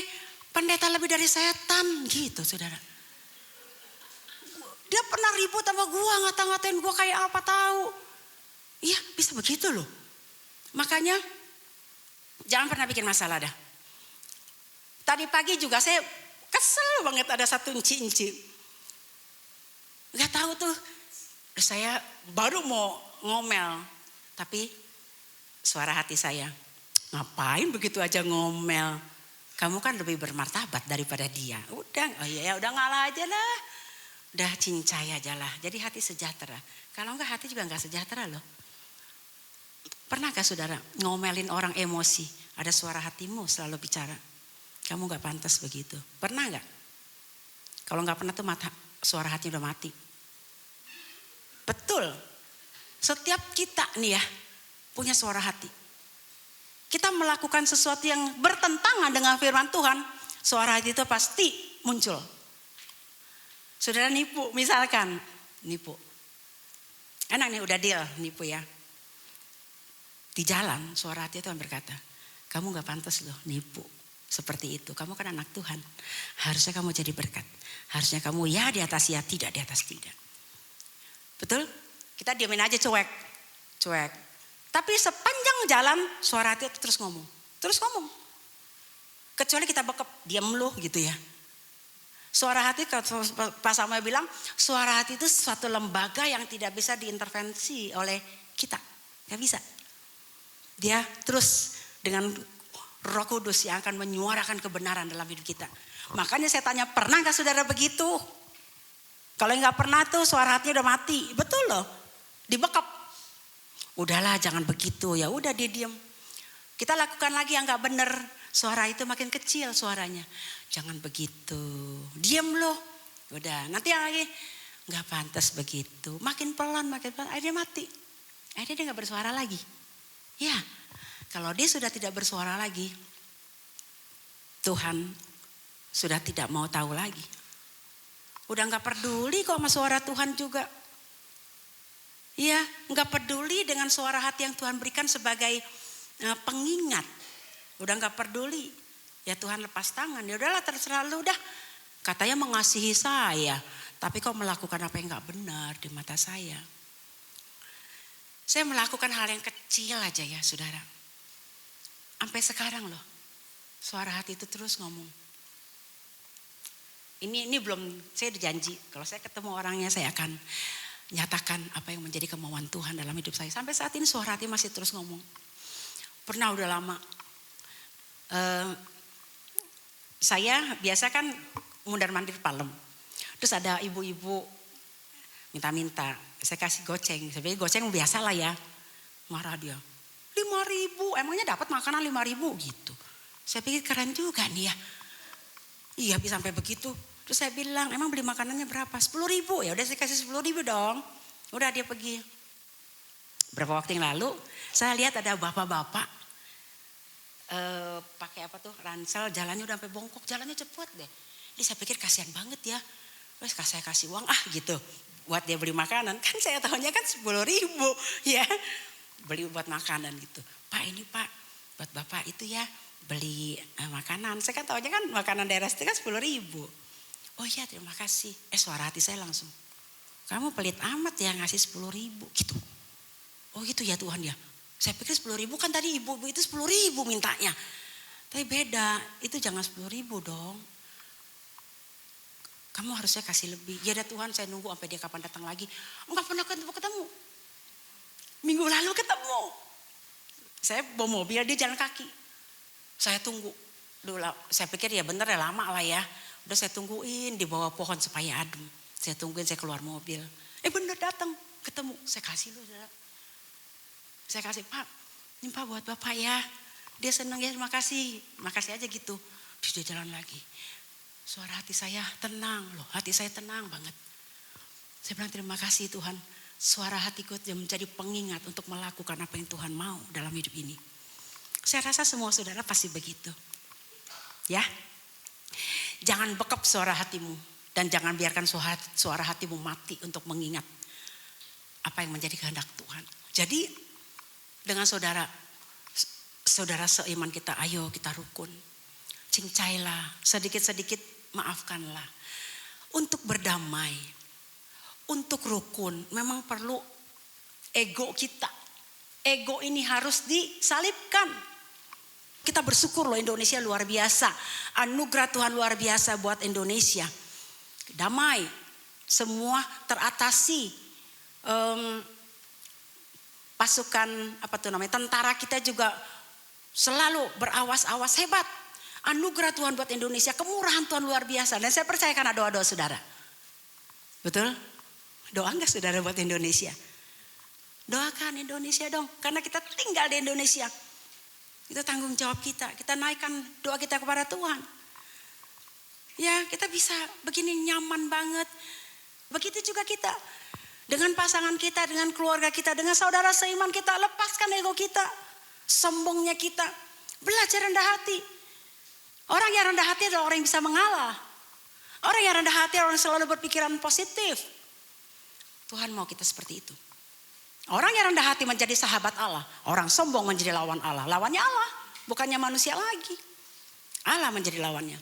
Pendeta lebih dari setan gitu saudara. Dia pernah ribut sama gua, ngata-ngatain gua kayak apa tahu. Iya bisa begitu loh. Makanya jangan pernah bikin masalah dah. Tadi pagi juga saya kesel banget ada satu inci. Gak tahu tuh. Saya baru mau ngomel. Tapi suara hati saya. Ngapain begitu aja ngomel. Kamu kan lebih bermartabat daripada dia. Udah ngalah aja lah. Udah cincai aja lah. Jadi hati sejahtera. Kalau enggak hati juga enggak sejahtera loh. Pernah gak saudara ngomelin orang emosi? Ada suara hatimu selalu bicara. Kamu gak pantas begitu. Pernah gak? Kalau gak pernah tuh suara hatinya udah mati. Betul. Setiap kita nih ya punya suara hati. Kita melakukan sesuatu yang bertentangan dengan firman Tuhan. Suara hati itu pasti muncul. Saudara nipu misalkan. Nipu. Enak nih udah deal nipu ya. Di jalan suara hati itu yang berkata, kamu gak pantas loh nipu seperti itu. Kamu kan anak Tuhan. Harusnya kamu jadi berkat. Harusnya kamu ya di atas ya, tidak di atas tidak. Betul? Kita diamin aja cuek. Tapi sepanjang jalan suara hati itu terus ngomong. Kecuali kita bekep, diam loh gitu ya. Suara hati, Pak Samuel bilang, suara hati itu suatu lembaga yang tidak bisa diintervensi oleh kita. Gak bisa. Dia terus dengan Roh Kudus yang akan menyuarakan kebenaran dalam hidup kita. Makanya saya tanya, pernah gak saudara begitu? Kalau gak pernah tuh suara hatinya udah mati. Betul loh, dibekap. Udahlah jangan begitu, ya udah dia diam. Kita lakukan lagi yang gak bener, suara itu makin kecil suaranya. Jangan begitu, diam loh. Udah, nanti yang lagi gak pantas begitu. Makin pelan, akhirnya dia mati. Akhirnya dia gak bersuara lagi. Ya, kalau dia sudah tidak bersuara lagi, Tuhan sudah tidak mau tahu lagi. Udah gak peduli kok sama suara Tuhan juga. Ya, gak peduli dengan suara hati yang Tuhan berikan sebagai pengingat. Udah gak peduli. Ya Tuhan lepas tangan. Ya udahlah terserah lu dah. Katanya mengasihi saya. Tapi kok melakukan apa yang gak benar di mata saya. Saya melakukan hal yang kecil aja ya saudara. Sampai sekarang loh. Suara hati itu terus ngomong. Ini belum, saya udah janji. Kalau saya ketemu orangnya saya akan nyatakan apa yang menjadi kemauan Tuhan dalam hidup saya. Sampai saat ini suara hati masih terus ngomong. Pernah udah lama. Saya biasa kan mundar-mandir Palem. Terus ada ibu-ibu minta-minta. Saya kasih goceng. Sebenarnya goceng biasa lah ya. Marah dia. 5.000, emangnya dapat makanan 5.000 gitu. Saya pikir keren juga nih ya. Iya bisa sampai begitu. Terus saya bilang emang beli makanannya berapa? 10.000, ya udah saya kasih 10.000 dong. Udah dia pergi. Berapa waktu yang lalu saya lihat ada bapak-bapak pakai apa tuh ransel, jalannya udah sampai bongkok, jalannya cepet deh. Jadi saya pikir kasihan banget ya. Terus saya kasih uang gitu buat dia beli makanan. Kan saya tahunya kan 10.000 ya. Beli buat makanan gitu. Pak ini Pak buat bapak itu ya beli makanan. Saya kan tahunya kan makanan daerah itu kan 10.000. Oh iya terima kasih. Suara hati saya langsung. Kamu pelit amat ya ngasih 10.000 gitu. Oh gitu ya Tuhan ya. Saya pikir 10.000 kan tadi ibu itu 10.000 mintanya. Tapi beda, itu jangan 10.000 dong. Kamu harusnya kasih lebih. Ya ada Tuhan saya nunggu sampai dia kapan datang lagi. Enggak pernah ketemu. Minggu lalu ketemu. Saya bawa mobil dia jalan kaki. Saya tunggu. Saya pikir ya bener ya lama lah ya. Udah saya tungguin di bawah pohon supaya adem. Saya tungguin saya keluar mobil. Bener datang ketemu. Saya kasih loh. Saya kasih Pak. Ini Pak buat Bapak ya. Dia senang ya terima kasih. Makasih aja gitu. Terus dia jalan lagi. Suara hati saya tenang loh. Hati saya tenang banget. Saya bilang terima kasih Tuhan. Suara hatiku yang menjadi pengingat untuk melakukan apa yang Tuhan mau dalam hidup ini. Saya rasa semua saudara pasti begitu. Ya. Jangan bekap suara hatimu. Dan jangan biarkan suara hatimu mati untuk mengingat apa yang menjadi kehendak Tuhan. Jadi dengan saudara seiman kita, ayo kita rukun. Cincailah, sedikit-sedikit maafkanlah. Untuk berdamai, untuk rukun memang perlu ego kita. Ego ini harus disalibkan. Kita bersyukur loh Indonesia luar biasa. Anugerah Tuhan luar biasa buat Indonesia. Damai, semua teratasi. Pasukan tentara kita juga selalu berawas-awas hebat. Anugerah Tuhan buat Indonesia, kemurahan Tuhan luar biasa. Dan saya percaya karena doa-doa saudara. Betul? Doa enggak saudara buat Indonesia? Doakan Indonesia dong, karena kita tinggal di Indonesia. Itu tanggung jawab kita. Kita naikkan doa kita kepada Tuhan. Ya kita bisa begini nyaman banget. Begitu juga kita. Dengan pasangan kita, dengan keluarga kita, dengan saudara seiman kita. Lepaskan ego kita. Sombongnya kita. Belajar rendah hati. Orang yang rendah hati adalah orang yang bisa mengalah. Orang yang rendah hati adalah orang yang selalu berpikiran positif. Tuhan mau kita seperti itu. Orang yang rendah hati menjadi sahabat Allah. Orang sombong menjadi lawan Allah. Lawannya Allah, bukannya manusia lagi. Allah menjadi lawannya.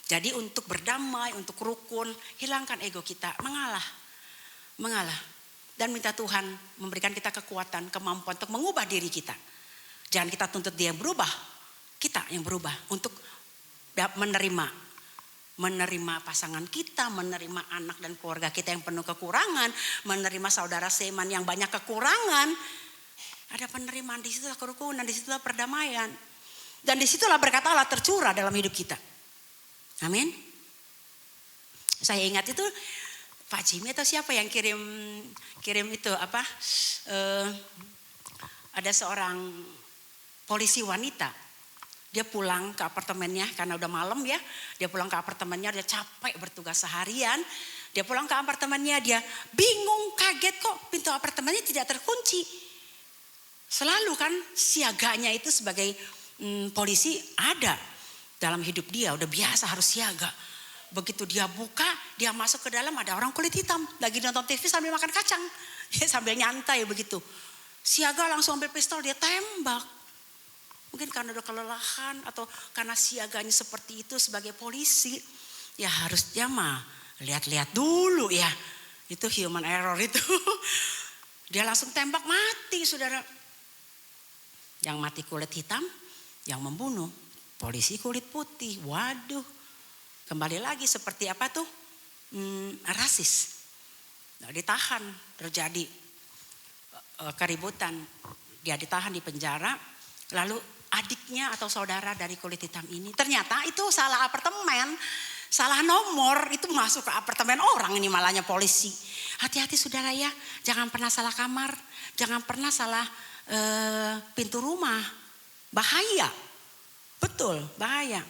Jadi untuk berdamai, untuk rukun, hilangkan ego kita. Mengalah. Dan minta Tuhan memberikan kita kekuatan, kemampuan untuk mengubah diri kita. Jangan kita tuntut dia berubah. Kita yang berubah untuk menerima pasangan kita, menerima anak dan keluarga kita yang penuh kekurangan, menerima saudara seiman yang banyak kekurangan. Ada penerimaan, disitulah kerukunan, disitulah perdamaian. Dan disitulah berkat Allah tercurah dalam hidup kita. Amin. Saya ingat itu Pak Jimmy atau siapa yang kirim itu apa? Ada seorang polisi wanita. Dia pulang ke apartemennya karena udah malam ya. Dia pulang ke apartemennya, dia capek bertugas seharian. Dia pulang ke apartemennya, dia bingung, kaget kok pintu apartemennya tidak terkunci. Selalu kan siaganya itu sebagai polisi ada dalam hidup dia, udah biasa harus siaga. Begitu dia buka, dia masuk ke dalam ada orang kulit hitam lagi nonton TV sambil makan kacang, ya, sambil nyantai begitu. Siaga langsung ambil pistol, dia tembak. Mungkin karena udah kelelahan atau karena siaganya seperti itu sebagai polisi, ya harusnya mah lihat-lihat dulu ya. Itu human error itu. Dia langsung tembak, mati saudara. Yang mati kulit hitam, yang membunuh polisi kulit putih. Waduh. Kembali lagi seperti apa tuh? Rasis. Nah, ditahan, terjadi keributan. Dia ditahan di penjara. Lalu adiknya atau saudara dari kulit hitam ini ternyata itu salah apartemen, salah nomor, itu masuk ke apartemen orang, ini malahnya polisi. Hati-hati saudara ya, jangan pernah salah kamar, jangan pernah salah pintu rumah. Bahaya. Betul, bahaya.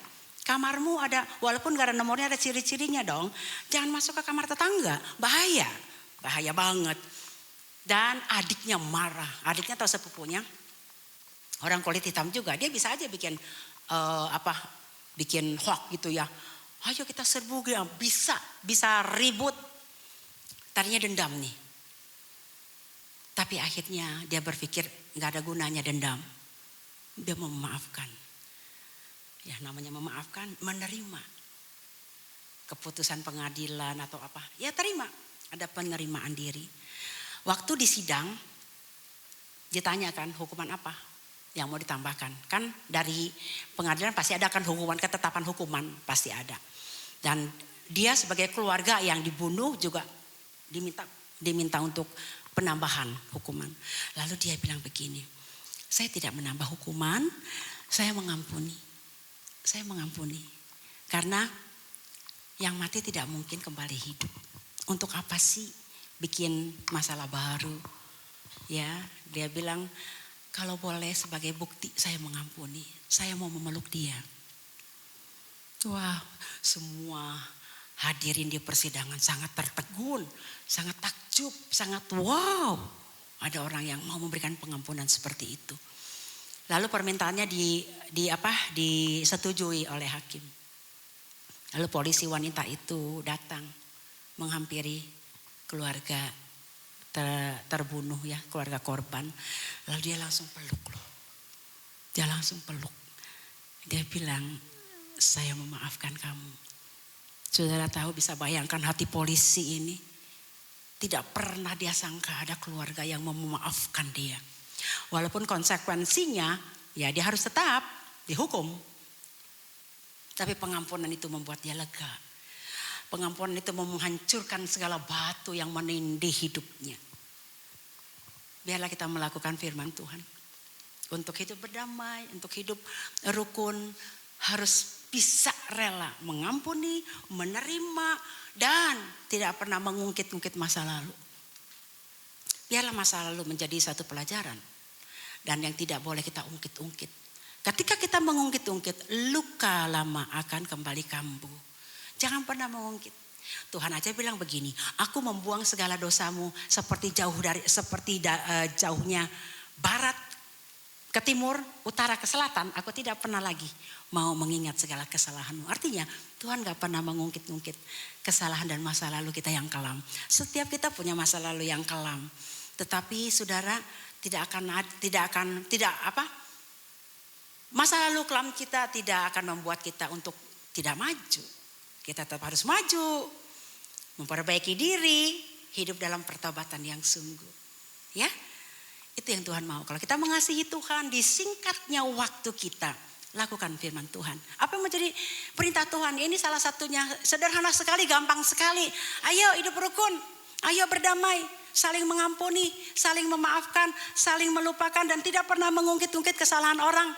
Kamarmu ada, walaupun gak ada nomornya, ada ciri-cirinya dong. Jangan masuk ke kamar tetangga, bahaya. Bahaya banget. Dan adiknya marah, adiknya atau sepupunya, orang kulit hitam juga, dia bisa aja bikin bikin hoax gitu ya. Ayo kita serbu, bisa ribut. Tadinya dendam nih. Tapi akhirnya dia berpikir gak ada gunanya dendam. Dia memaafkan. Ya namanya memaafkan, menerima keputusan pengadilan atau apa. Ya terima, ada penerimaan diri. Waktu di sidang ditanyakan hukuman apa yang mau ditambahkan. Kan dari pengadilan pasti ada kan hukuman, ketetapan hukuman pasti ada. Dan dia sebagai keluarga yang dibunuh juga diminta untuk penambahan hukuman. Lalu dia bilang begini, saya tidak menambah hukuman, saya mengampuni. Saya mengampuni karena yang mati tidak mungkin kembali hidup. Untuk apa sih bikin masalah baru? Ya, dia bilang kalau boleh sebagai bukti saya mengampuni. Saya mau memeluk dia. Wah, semua hadirin di persidangan sangat tertegun, sangat takjub, sangat wow. Ada orang yang mau memberikan pengampunan seperti itu. Lalu permintaannya disetujui oleh hakim. Lalu polisi wanita itu datang menghampiri keluarga terbunuh ya, keluarga korban. Lalu dia langsung peluk loh. Dia langsung peluk. Dia bilang, saya memaafkan kamu. Saudara tahu, bisa bayangkan hati polisi ini. Tidak pernah dia sangka ada keluarga yang mau memaafkan dia. Walaupun konsekuensinya ya dia harus tetap dihukum. Tapi pengampunan itu membuat dia lega. Pengampunan itu menghancurkan segala batu yang menindih hidupnya. Biarlah kita melakukan firman Tuhan. Untuk hidup berdamai, untuk hidup rukun, harus bisa rela mengampuni, menerima, dan tidak pernah mengungkit-ungkit masa lalu. Biarlah masa lalu menjadi satu pelajaran. Dan yang tidak boleh kita ungkit-ungkit. Ketika kita mengungkit-ungkit, luka lama akan kembali kambuh. Jangan pernah mengungkit. Tuhan aja bilang begini, aku membuang segala dosamu seperti jauhnya barat ke timur, utara ke selatan. Aku tidak pernah lagi mau mengingat segala kesalahanmu. Artinya Tuhan gak pernah mengungkit-ungkit kesalahan dan masa lalu kita yang kelam. Setiap kita punya masa lalu yang kelam. Tetapi saudara, masa lalu kelam kita tidak akan membuat kita untuk tidak maju. Kita tetap harus maju, memperbaiki diri, hidup dalam pertobatan yang sungguh. Ya, itu yang Tuhan mau. Kalau kita mengasihi Tuhan, di singkatnya waktu kita lakukan firman Tuhan. Apa yang menjadi perintah Tuhan? Ini salah satunya, sederhana sekali, gampang sekali. Ayo hidup rukun, ayo berdamai. Saling mengampuni, saling memaafkan, saling melupakan, dan tidak pernah mengungkit-ungkit kesalahan orang.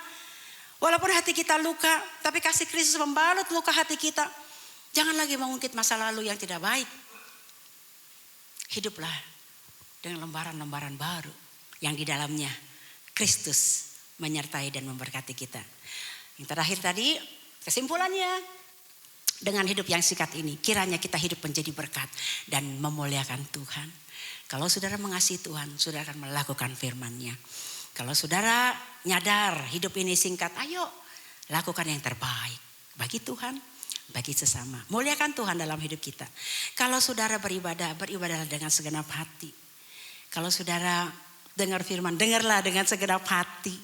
Walaupun hati kita luka, tapi kasih Kristus membalut luka hati kita. Jangan lagi mengungkit masa lalu yang tidak baik. hiduplah dengan lembaran-lembaran baru yang di dalamnya Kristus menyertai dan memberkati kita. Yang terakhir tadi, kesimpulannya, dengan hidup yang singkat ini, kiranya kita hidup menjadi berkat dan memuliakan Tuhan. Kalau saudara mengasihi Tuhan, saudara akan melakukan firman-Nya. Kalau saudara nyadar hidup ini singkat, ayo lakukan yang terbaik bagi Tuhan, bagi sesama. Muliakan Tuhan dalam hidup kita. Kalau saudara beribadah, beribadahlah dengan segenap hati. Kalau saudara dengar firman, dengarlah dengan segenap hati.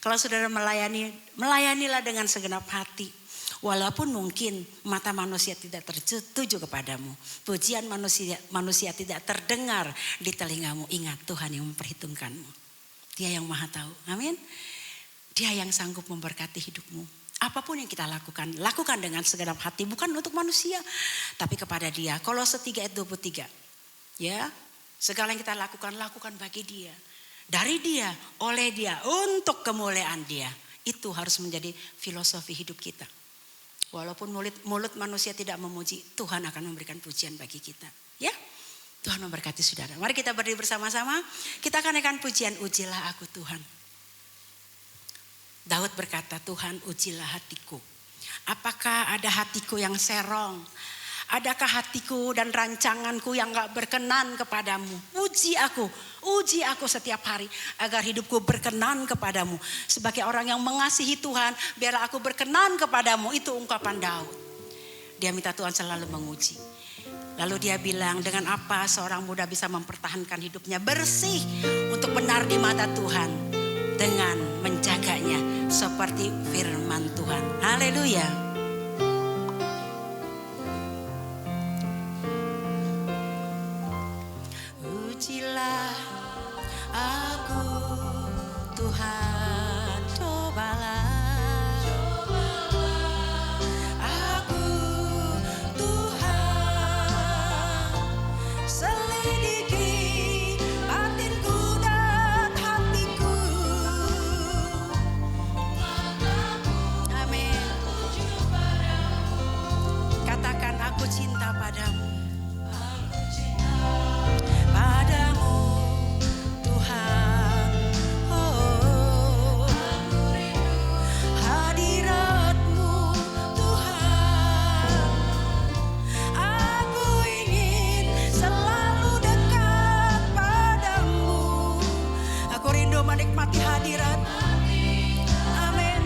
Kalau saudara melayani, melayanilah dengan segenap hati. Walaupun mungkin mata manusia tidak tertuju kepadamu, pujian manusia tidak terdengar di telingamu, ingat Tuhan yang memperhitungkanmu. Dia yang maha tahu, amin. Dia yang sanggup memberkati hidupmu. Apapun yang kita lakukan, lakukan dengan segenap hati, bukan untuk manusia, tapi kepada Dia. Kolose 3 ayat 23. Ya, segala yang kita lakukan, lakukan bagi Dia. Dari Dia, oleh Dia, untuk kemuliaan Dia. Itu harus menjadi filosofi hidup kita. Walaupun mulut manusia tidak memuji, Tuhan akan memberikan pujian bagi kita. Ya, Tuhan memberkati saudara. Mari kita berdiri bersama-sama. Kita akan naikkan pujian, ujilah aku Tuhan. Daud berkata, Tuhan ujilah hatiku. Apakah ada hatiku yang serong? Adakah hatiku dan rancanganku yang gak berkenan kepadamu? Uji aku setiap hari agar hidupku berkenan kepadamu. Sebagai orang yang mengasihi Tuhan, biarlah aku berkenan kepadamu. Itu ungkapan Daud. Dia minta Tuhan selalu menguji. Lalu dia bilang, dengan apa seorang muda bisa mempertahankan hidupnya bersih untuk benar di mata Tuhan? Dengan menjaganya seperti firman Tuhan. Haleluya. Ujilah aku Tuhan, cobalah aku Tuhan, selidiki batinku dan hatiku. Amin. Katakan, aku cinta padamu. Padamu Tuhan, oh, hadirat-Mu Tuhan, aku ingin selalu dekat padamu. Aku rindu menikmati hadirat-Mu. Amin.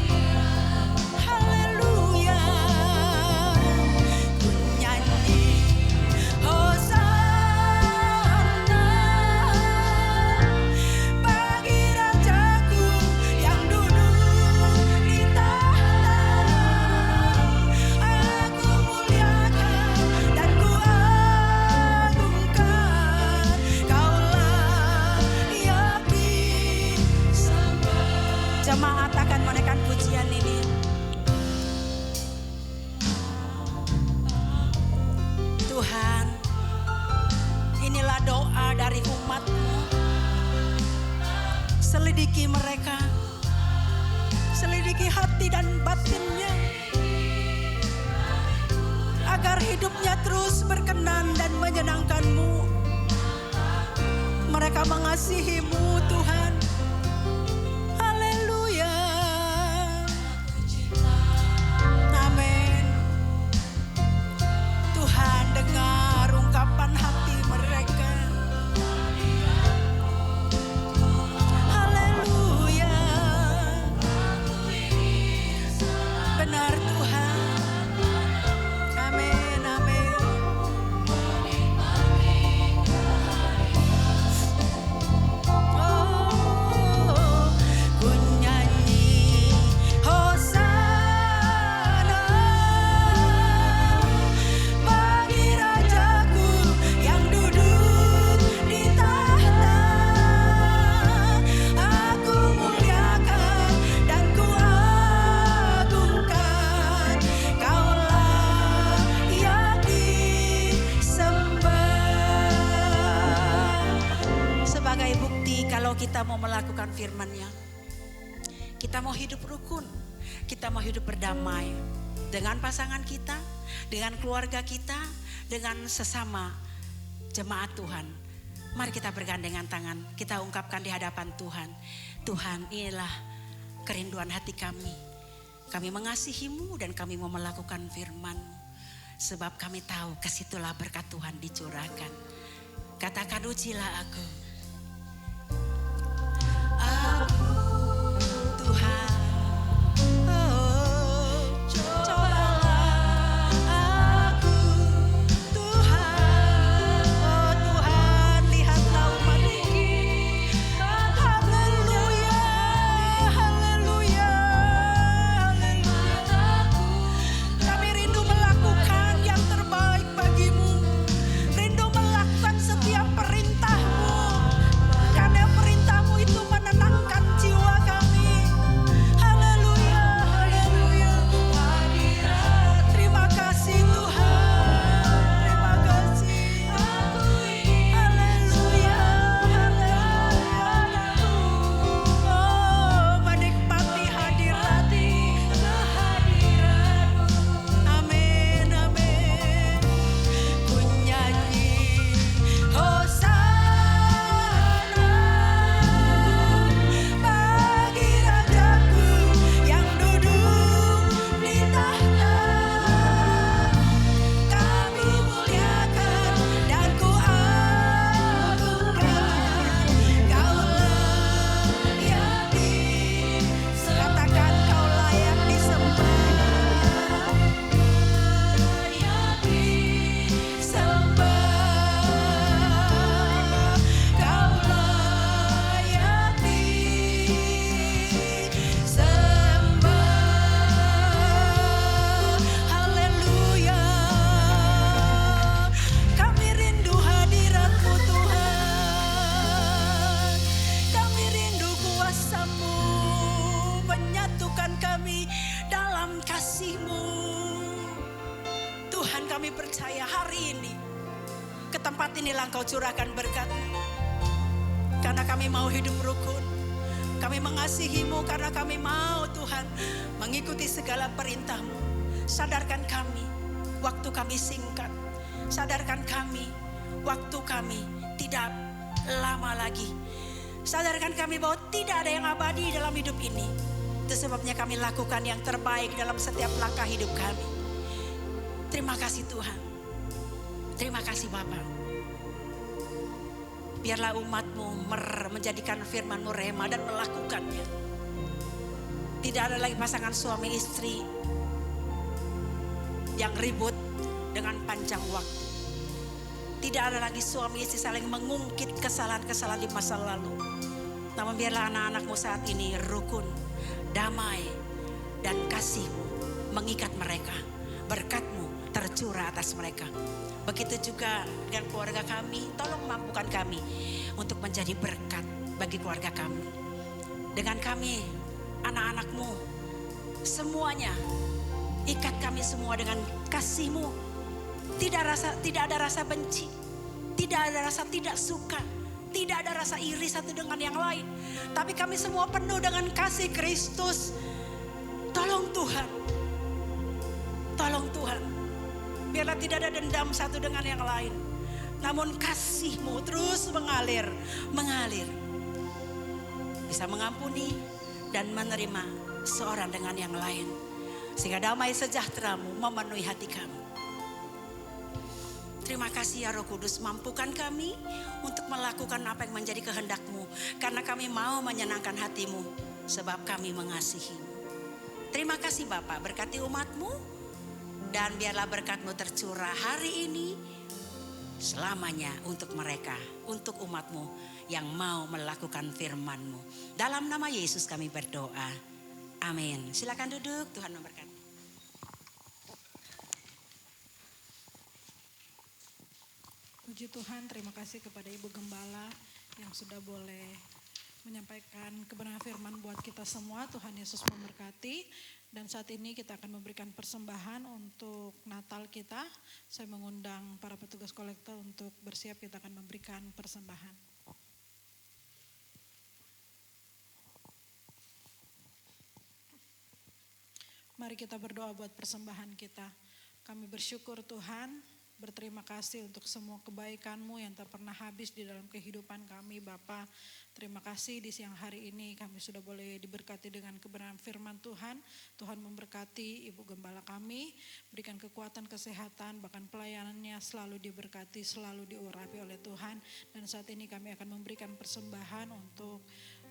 Haleluya. Ku nyanyi Hosana bagi Rajaku yang duduk di tahta. Aku muliakan dan ku agungkan, Kaulah yang disembah. Jemaat akan menaikkan pujian ini. Tuhan, inilah doa dari umat-Mu. Selidiki mereka, selidiki hati dan batinnya, agar hidupnya terus berkenan dan menyenangkan-Mu. Mereka mengasihi-Mu Tuhan. Haleluya. Amin. Tuhan, dengar ungkapan hati mereka. Haleluya. Benar Tuhan. Amin, amin. Oh, ku nyanyi Hosana bagi Rajaku yang duduk di tahta. Aku muliakan dan ku agungkan, Kaulah yang disembah. Sebagai bukti kalau kita mau melakukan firman-Nya, kita mau hidup rukun, kita mau hidup berdamai dengan pasangan kita, dengan keluarga kita, dengan sesama Jemaat Tuhan, mari kita bergandengan tangan, kita ungkapkan di hadapan Tuhan. Tuhan, inilah kerinduan hati kami. Kami mengasihi-Mu dan kami mau melakukan firman-Mu. Sebab kami tahu kesitulah berkat Tuhan dicurahkan. Katakan, ujilah aku. Aku Tuhan. Curahkan berkat karena kami mau hidup rukun. Kami mengasihi-Mu karena kami mau Tuhan mengikuti segala perintah-Mu. Sadarkan kami waktu kami singkat. Sadarkan kami waktu kami tidak lama lagi. Sadarkan kami bahwa tidak ada yang abadi dalam hidup ini. Itu sebabnya kami lakukan yang terbaik dalam setiap langkah hidup kami. Terima kasih Tuhan. Terima kasih Bapak. Biarlah umat-Mu menjadikan firman-Mu rema dan melakukannya. Tidak ada lagi pasangan suami istri yang ribut dengan panjang waktu. Tidak ada lagi suami istri saling mengungkit kesalahan-kesalahan di masa lalu. Namun biarlah anak-anak-Mu saat ini rukun, damai, dan kasih-Mu mengikat mereka. Berkat-Mu tercurah atas mereka. Begitu juga dengan keluarga kami, tolong mampukan kami untuk menjadi berkat bagi keluarga kami. Dengan kami, anak-anak-Mu, semuanya, ikat kami semua dengan kasih-Mu. Tidak ada rasa benci, tidak ada rasa tidak suka, tidak ada rasa iri satu dengan yang lain. Tapi kami semua penuh dengan kasih Kristus. Tolong Tuhan, tolong Tuhan. Biarlah tidak ada dendam satu dengan yang lain. Namun kasih-Mu terus mengalir. Bisa mengampuni dan menerima seorang dengan yang lain. Sehingga damai sejahtera-Mu memenuhi hati kami. Terima kasih ya Roh Kudus, mampukan kami untuk melakukan apa yang menjadi kehendak-Mu. Karena kami mau menyenangkan hati-Mu, sebab kami mengasihi-Mu. Terima kasih Bapak, berkati umat-Mu. Dan biarlah berkat-Mu tercurah hari ini selamanya untuk mereka, untuk umat-Mu yang mau melakukan firman-Mu. Dalam nama Yesus kami berdoa. Amin. Silakan duduk, Tuhan memberkati. Puji Tuhan, terima kasih kepada Ibu Gembala yang sudah boleh menyampaikan kebenaran firman buat kita semua. Tuhan Yesus memberkati. Dan saat ini kita akan memberikan persembahan untuk Natal kita. Saya mengundang para petugas kolektor untuk bersiap, kita akan memberikan persembahan. Mari kita berdoa buat persembahan kita. Kami bersyukur Tuhan, Berterima kasih untuk semua kebaikan-Mu yang tak pernah habis di dalam kehidupan kami Bapa. Terima kasih di siang hari ini kami sudah boleh diberkati dengan kebenaran firman Tuhan. Tuhan memberkati Ibu Gembala kami, berikan kekuatan, kesehatan, bahkan pelayanannya selalu diberkati, selalu diurapi oleh Tuhan. Dan saat ini kami akan memberikan persembahan untuk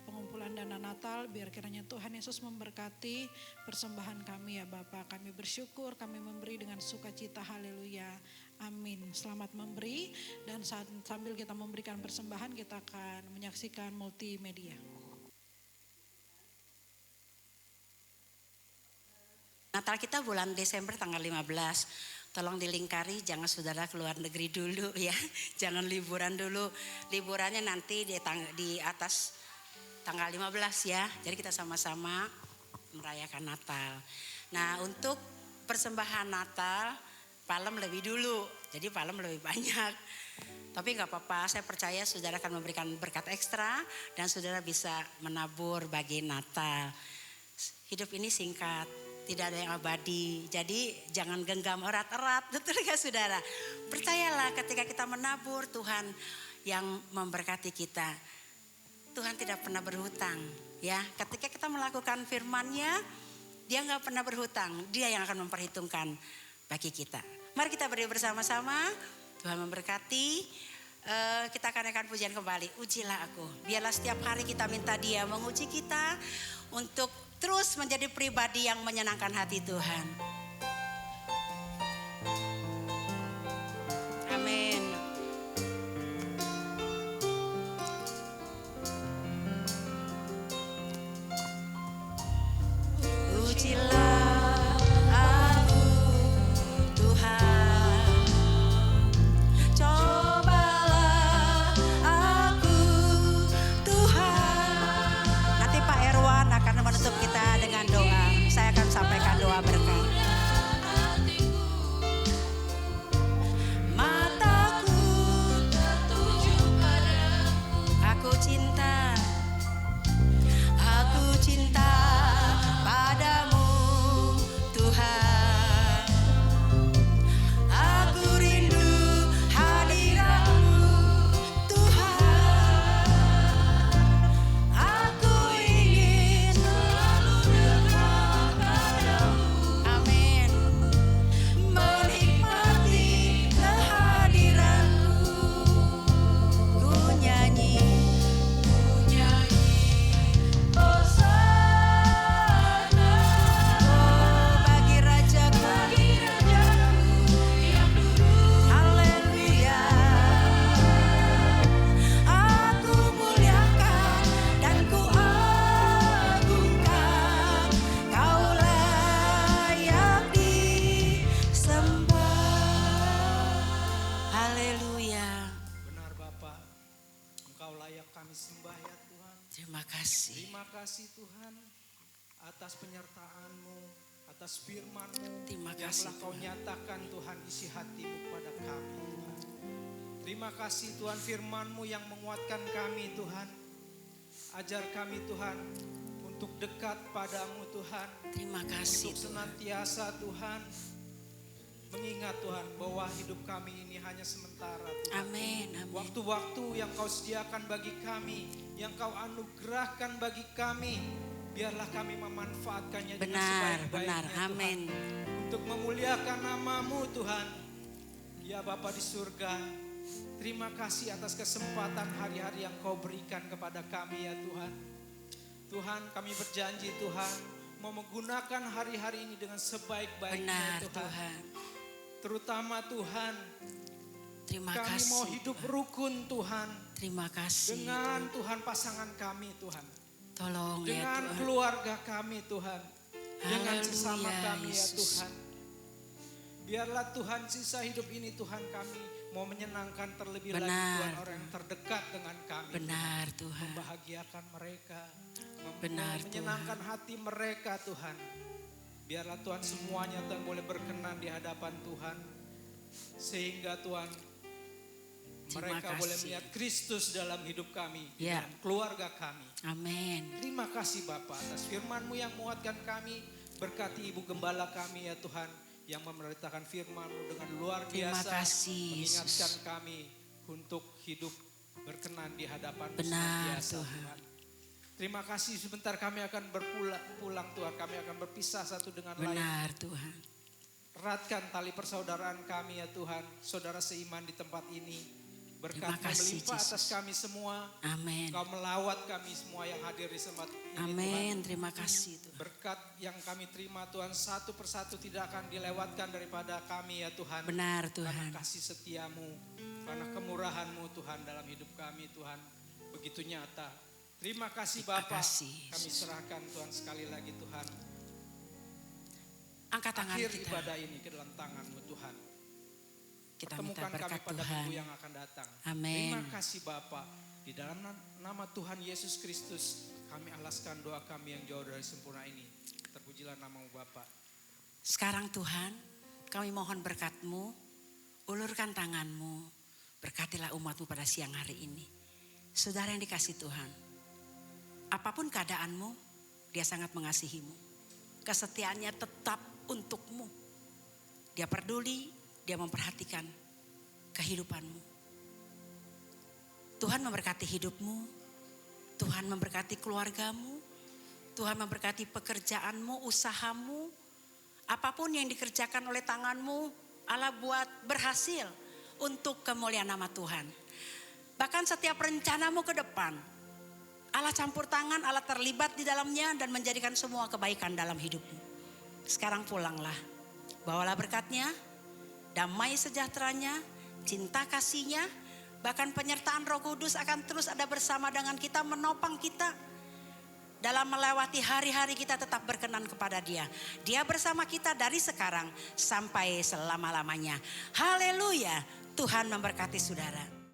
pengumpulan dana Natal, biar kiranya Tuhan Yesus memberkati persembahan kami ya Bapak. Kami bersyukur, kami memberi dengan sukacita, haleluya, amin. Selamat memberi, dan sambil kita memberikan persembahan kita akan menyaksikan multimedia. Natal kita bulan Desember tanggal 15. Tolong dilingkari, jangan saudara keluar negeri dulu ya. Jangan liburan dulu. Liburannya nanti di atas tanggal 15 ya. Jadi kita sama-sama merayakan Natal. Nah, untuk persembahan Natal Palem lebih dulu. Jadi Palem lebih banyak. Tapi enggak apa-apa, saya percaya saudara akan memberikan berkat ekstra dan saudara bisa menabur bagi Natal. Hidup ini singkat, tidak ada yang abadi. Jadi jangan genggam erat-erat, betul gak saudara? Percayalah ketika kita menabur, Tuhan yang memberkati kita. Tuhan tidak pernah berhutang ya. Ketika kita melakukan firman-Nya, Dia gak pernah berhutang. Dia yang akan memperhitungkan bagi kita. Mari kita berdiri bersama-sama. Tuhan memberkati. Kita akan pujian kembali. Ujilah aku. Biarlah setiap hari kita minta Dia menguji kita untuk terus menjadi pribadi yang menyenangkan hati Tuhan. Amin. Ujilah aku Tuhan, cobalah aku Tuhan. Nanti Pak Erwan akan menutup kita dengan doa. Saya akan sampaikan doa berkat. Mataku tertuju padamu, aku cinta padamu Tuhan. Aku rindu hadirat-Mu Tuhan. Aku ingin selalu dekat padamu. Amin. Menikmati kehadiran-Mu. Ku nyanyi Hosana, oh bagi Rajaku yang duduk. Haleluya. Aku muliakan dan ku agungkan, Kau layak disembah. Haleluya. Benar Bapa, Engkau layak kami sembah ya Tuhan. Terima kasih. Terima kasih Tuhan atas penyertaan-Mu, atas firman-Mu Terima yang kasih, telah Kau Tuhan. nyatakan Tuhan isi hati-Mu kepada kami Tuhan. Terima kasih Tuhan firman-Mu yang menguatkan kami Tuhan. Ajar kami Tuhan untuk dekat padamu Tuhan. Terima kasih Untuk Tuhan. senantiasa Tuhan mengingat Tuhan bahwa hidup kami ini hanya sementara Tuhan. Amin. Amin. Waktu-waktu yang Kau sediakan bagi kami, yang Kau anugerahkan bagi kami, biarlah kami memanfaatkannya dengan Benar, sebaik-baiknya benar. Tuhan. Amin. Untuk memuliakan nama-Mu Tuhan. Ya Bapa di surga, terima kasih atas kesempatan hari-hari yang Kau berikan kepada kami ya Tuhan. Tuhan, kami berjanji Tuhan mau menggunakan hari-hari ini dengan sebaik-baiknya Benar Tuhan. Terutama Tuhan, Terima kami kasih. mau hidup rukun Tuhan Terima kasih. dengan Tuhan pasangan kami Tuhan. Tolong ya Dengan Tuhan. keluarga kami Tuhan. Dengan Haleluya, sesama kami ya Yesus. Tuhan. Biarlah Tuhan sisa hidup ini Tuhan kami mau menyenangkan terlebih lagi Benar. Tuhan orang yang terdekat dengan kami. Benar Tuhan. Membahagiakan mereka. Benar, menyenangkan hati mereka Tuhan. Biarlah Tuhan semuanya Tuhan boleh berkenan di hadapan Tuhan. Sehingga Tuhan Terima mereka boleh kasih. melihat Kristus dalam hidup kami. Ya. Dalam keluarga kami. Amin. Terima kasih Bapa atas firman-Mu yang menguatkan kami. Berkati Ibu Gembala kami ya Tuhan. yang memberitakan firman-Mu dengan luar Terima biasa. kasih, Yesus. Mengingatkan kami untuk hidup berkenan di hadapan-Mu Benar, senantiasa, Tuhan. Terima kasih, sebentar kami akan pulang Tuhan. Kami akan berpisah satu dengan lain. Benar Tuhan. Eratkan tali persaudaraan kami ya Tuhan. Saudara seiman di tempat ini. Terima Berkat-Mu kasih, melimpah Yesus. atas kami semua. Amin. Kau melawat kami semua yang hadir di tempat ini Tuhan. Amin. Terima kasih Tuhan. Berkat yang kami terima Tuhan satu persatu tidak akan dilewatkan daripada kami ya Tuhan. Benar Karena Tuhan. kasih setiamu, karena kemurahan-Mu Tuhan dalam hidup kami Tuhan. Begitu nyata. Terima kasih Terima Bapa. kasih, Kami Yesus. serahkan Tuhan sekali lagi Tuhan. Angkat tangan Akhir kita. ibadah ini ke dalam tangan-Mu Tuhan. Kita minta Pertemukan kami berkat pada Tuhan. minggu yang akan datang. Amin. Terima kasih Bapa. Di dalam nama Tuhan Yesus Kristus kami alaskan doa kami yang jauh dari sempurna ini. Terpujilah nama-Mu Bapa. Sekarang Tuhan, kami mohon berkat-Mu, ulurkan tangan-Mu, berkatilah umat-Mu pada siang hari ini. Saudara yang dikasih Tuhan, apapun keadaanmu, Dia sangat mengasihimu. Kesetiaannya tetap untuk-Mu. Dia peduli, Dia memperhatikan kehidupanmu. Tuhan memberkati hidupmu, Tuhan memberkati keluargamu, Tuhan memberkati pekerjaanmu, usahamu, apapun yang dikerjakan oleh tanganmu, Allah buat berhasil untuk kemuliaan nama Tuhan. Bahkan setiap rencanamu ke depan, Allah campur tangan, Allah terlibat di dalamnya dan menjadikan semua kebaikan dalam hidupmu. Sekarang pulanglah, bawalah berkatnya, damai sejahteranya, cinta kasihnya, bahkan penyertaan Roh Kudus akan terus ada bersama dengan kita, menopang kita. Dalam melewati hari-hari kita tetap berkenan kepada Dia. Dia bersama kita dari sekarang sampai selama-lamanya. Haleluya, Tuhan memberkati saudara.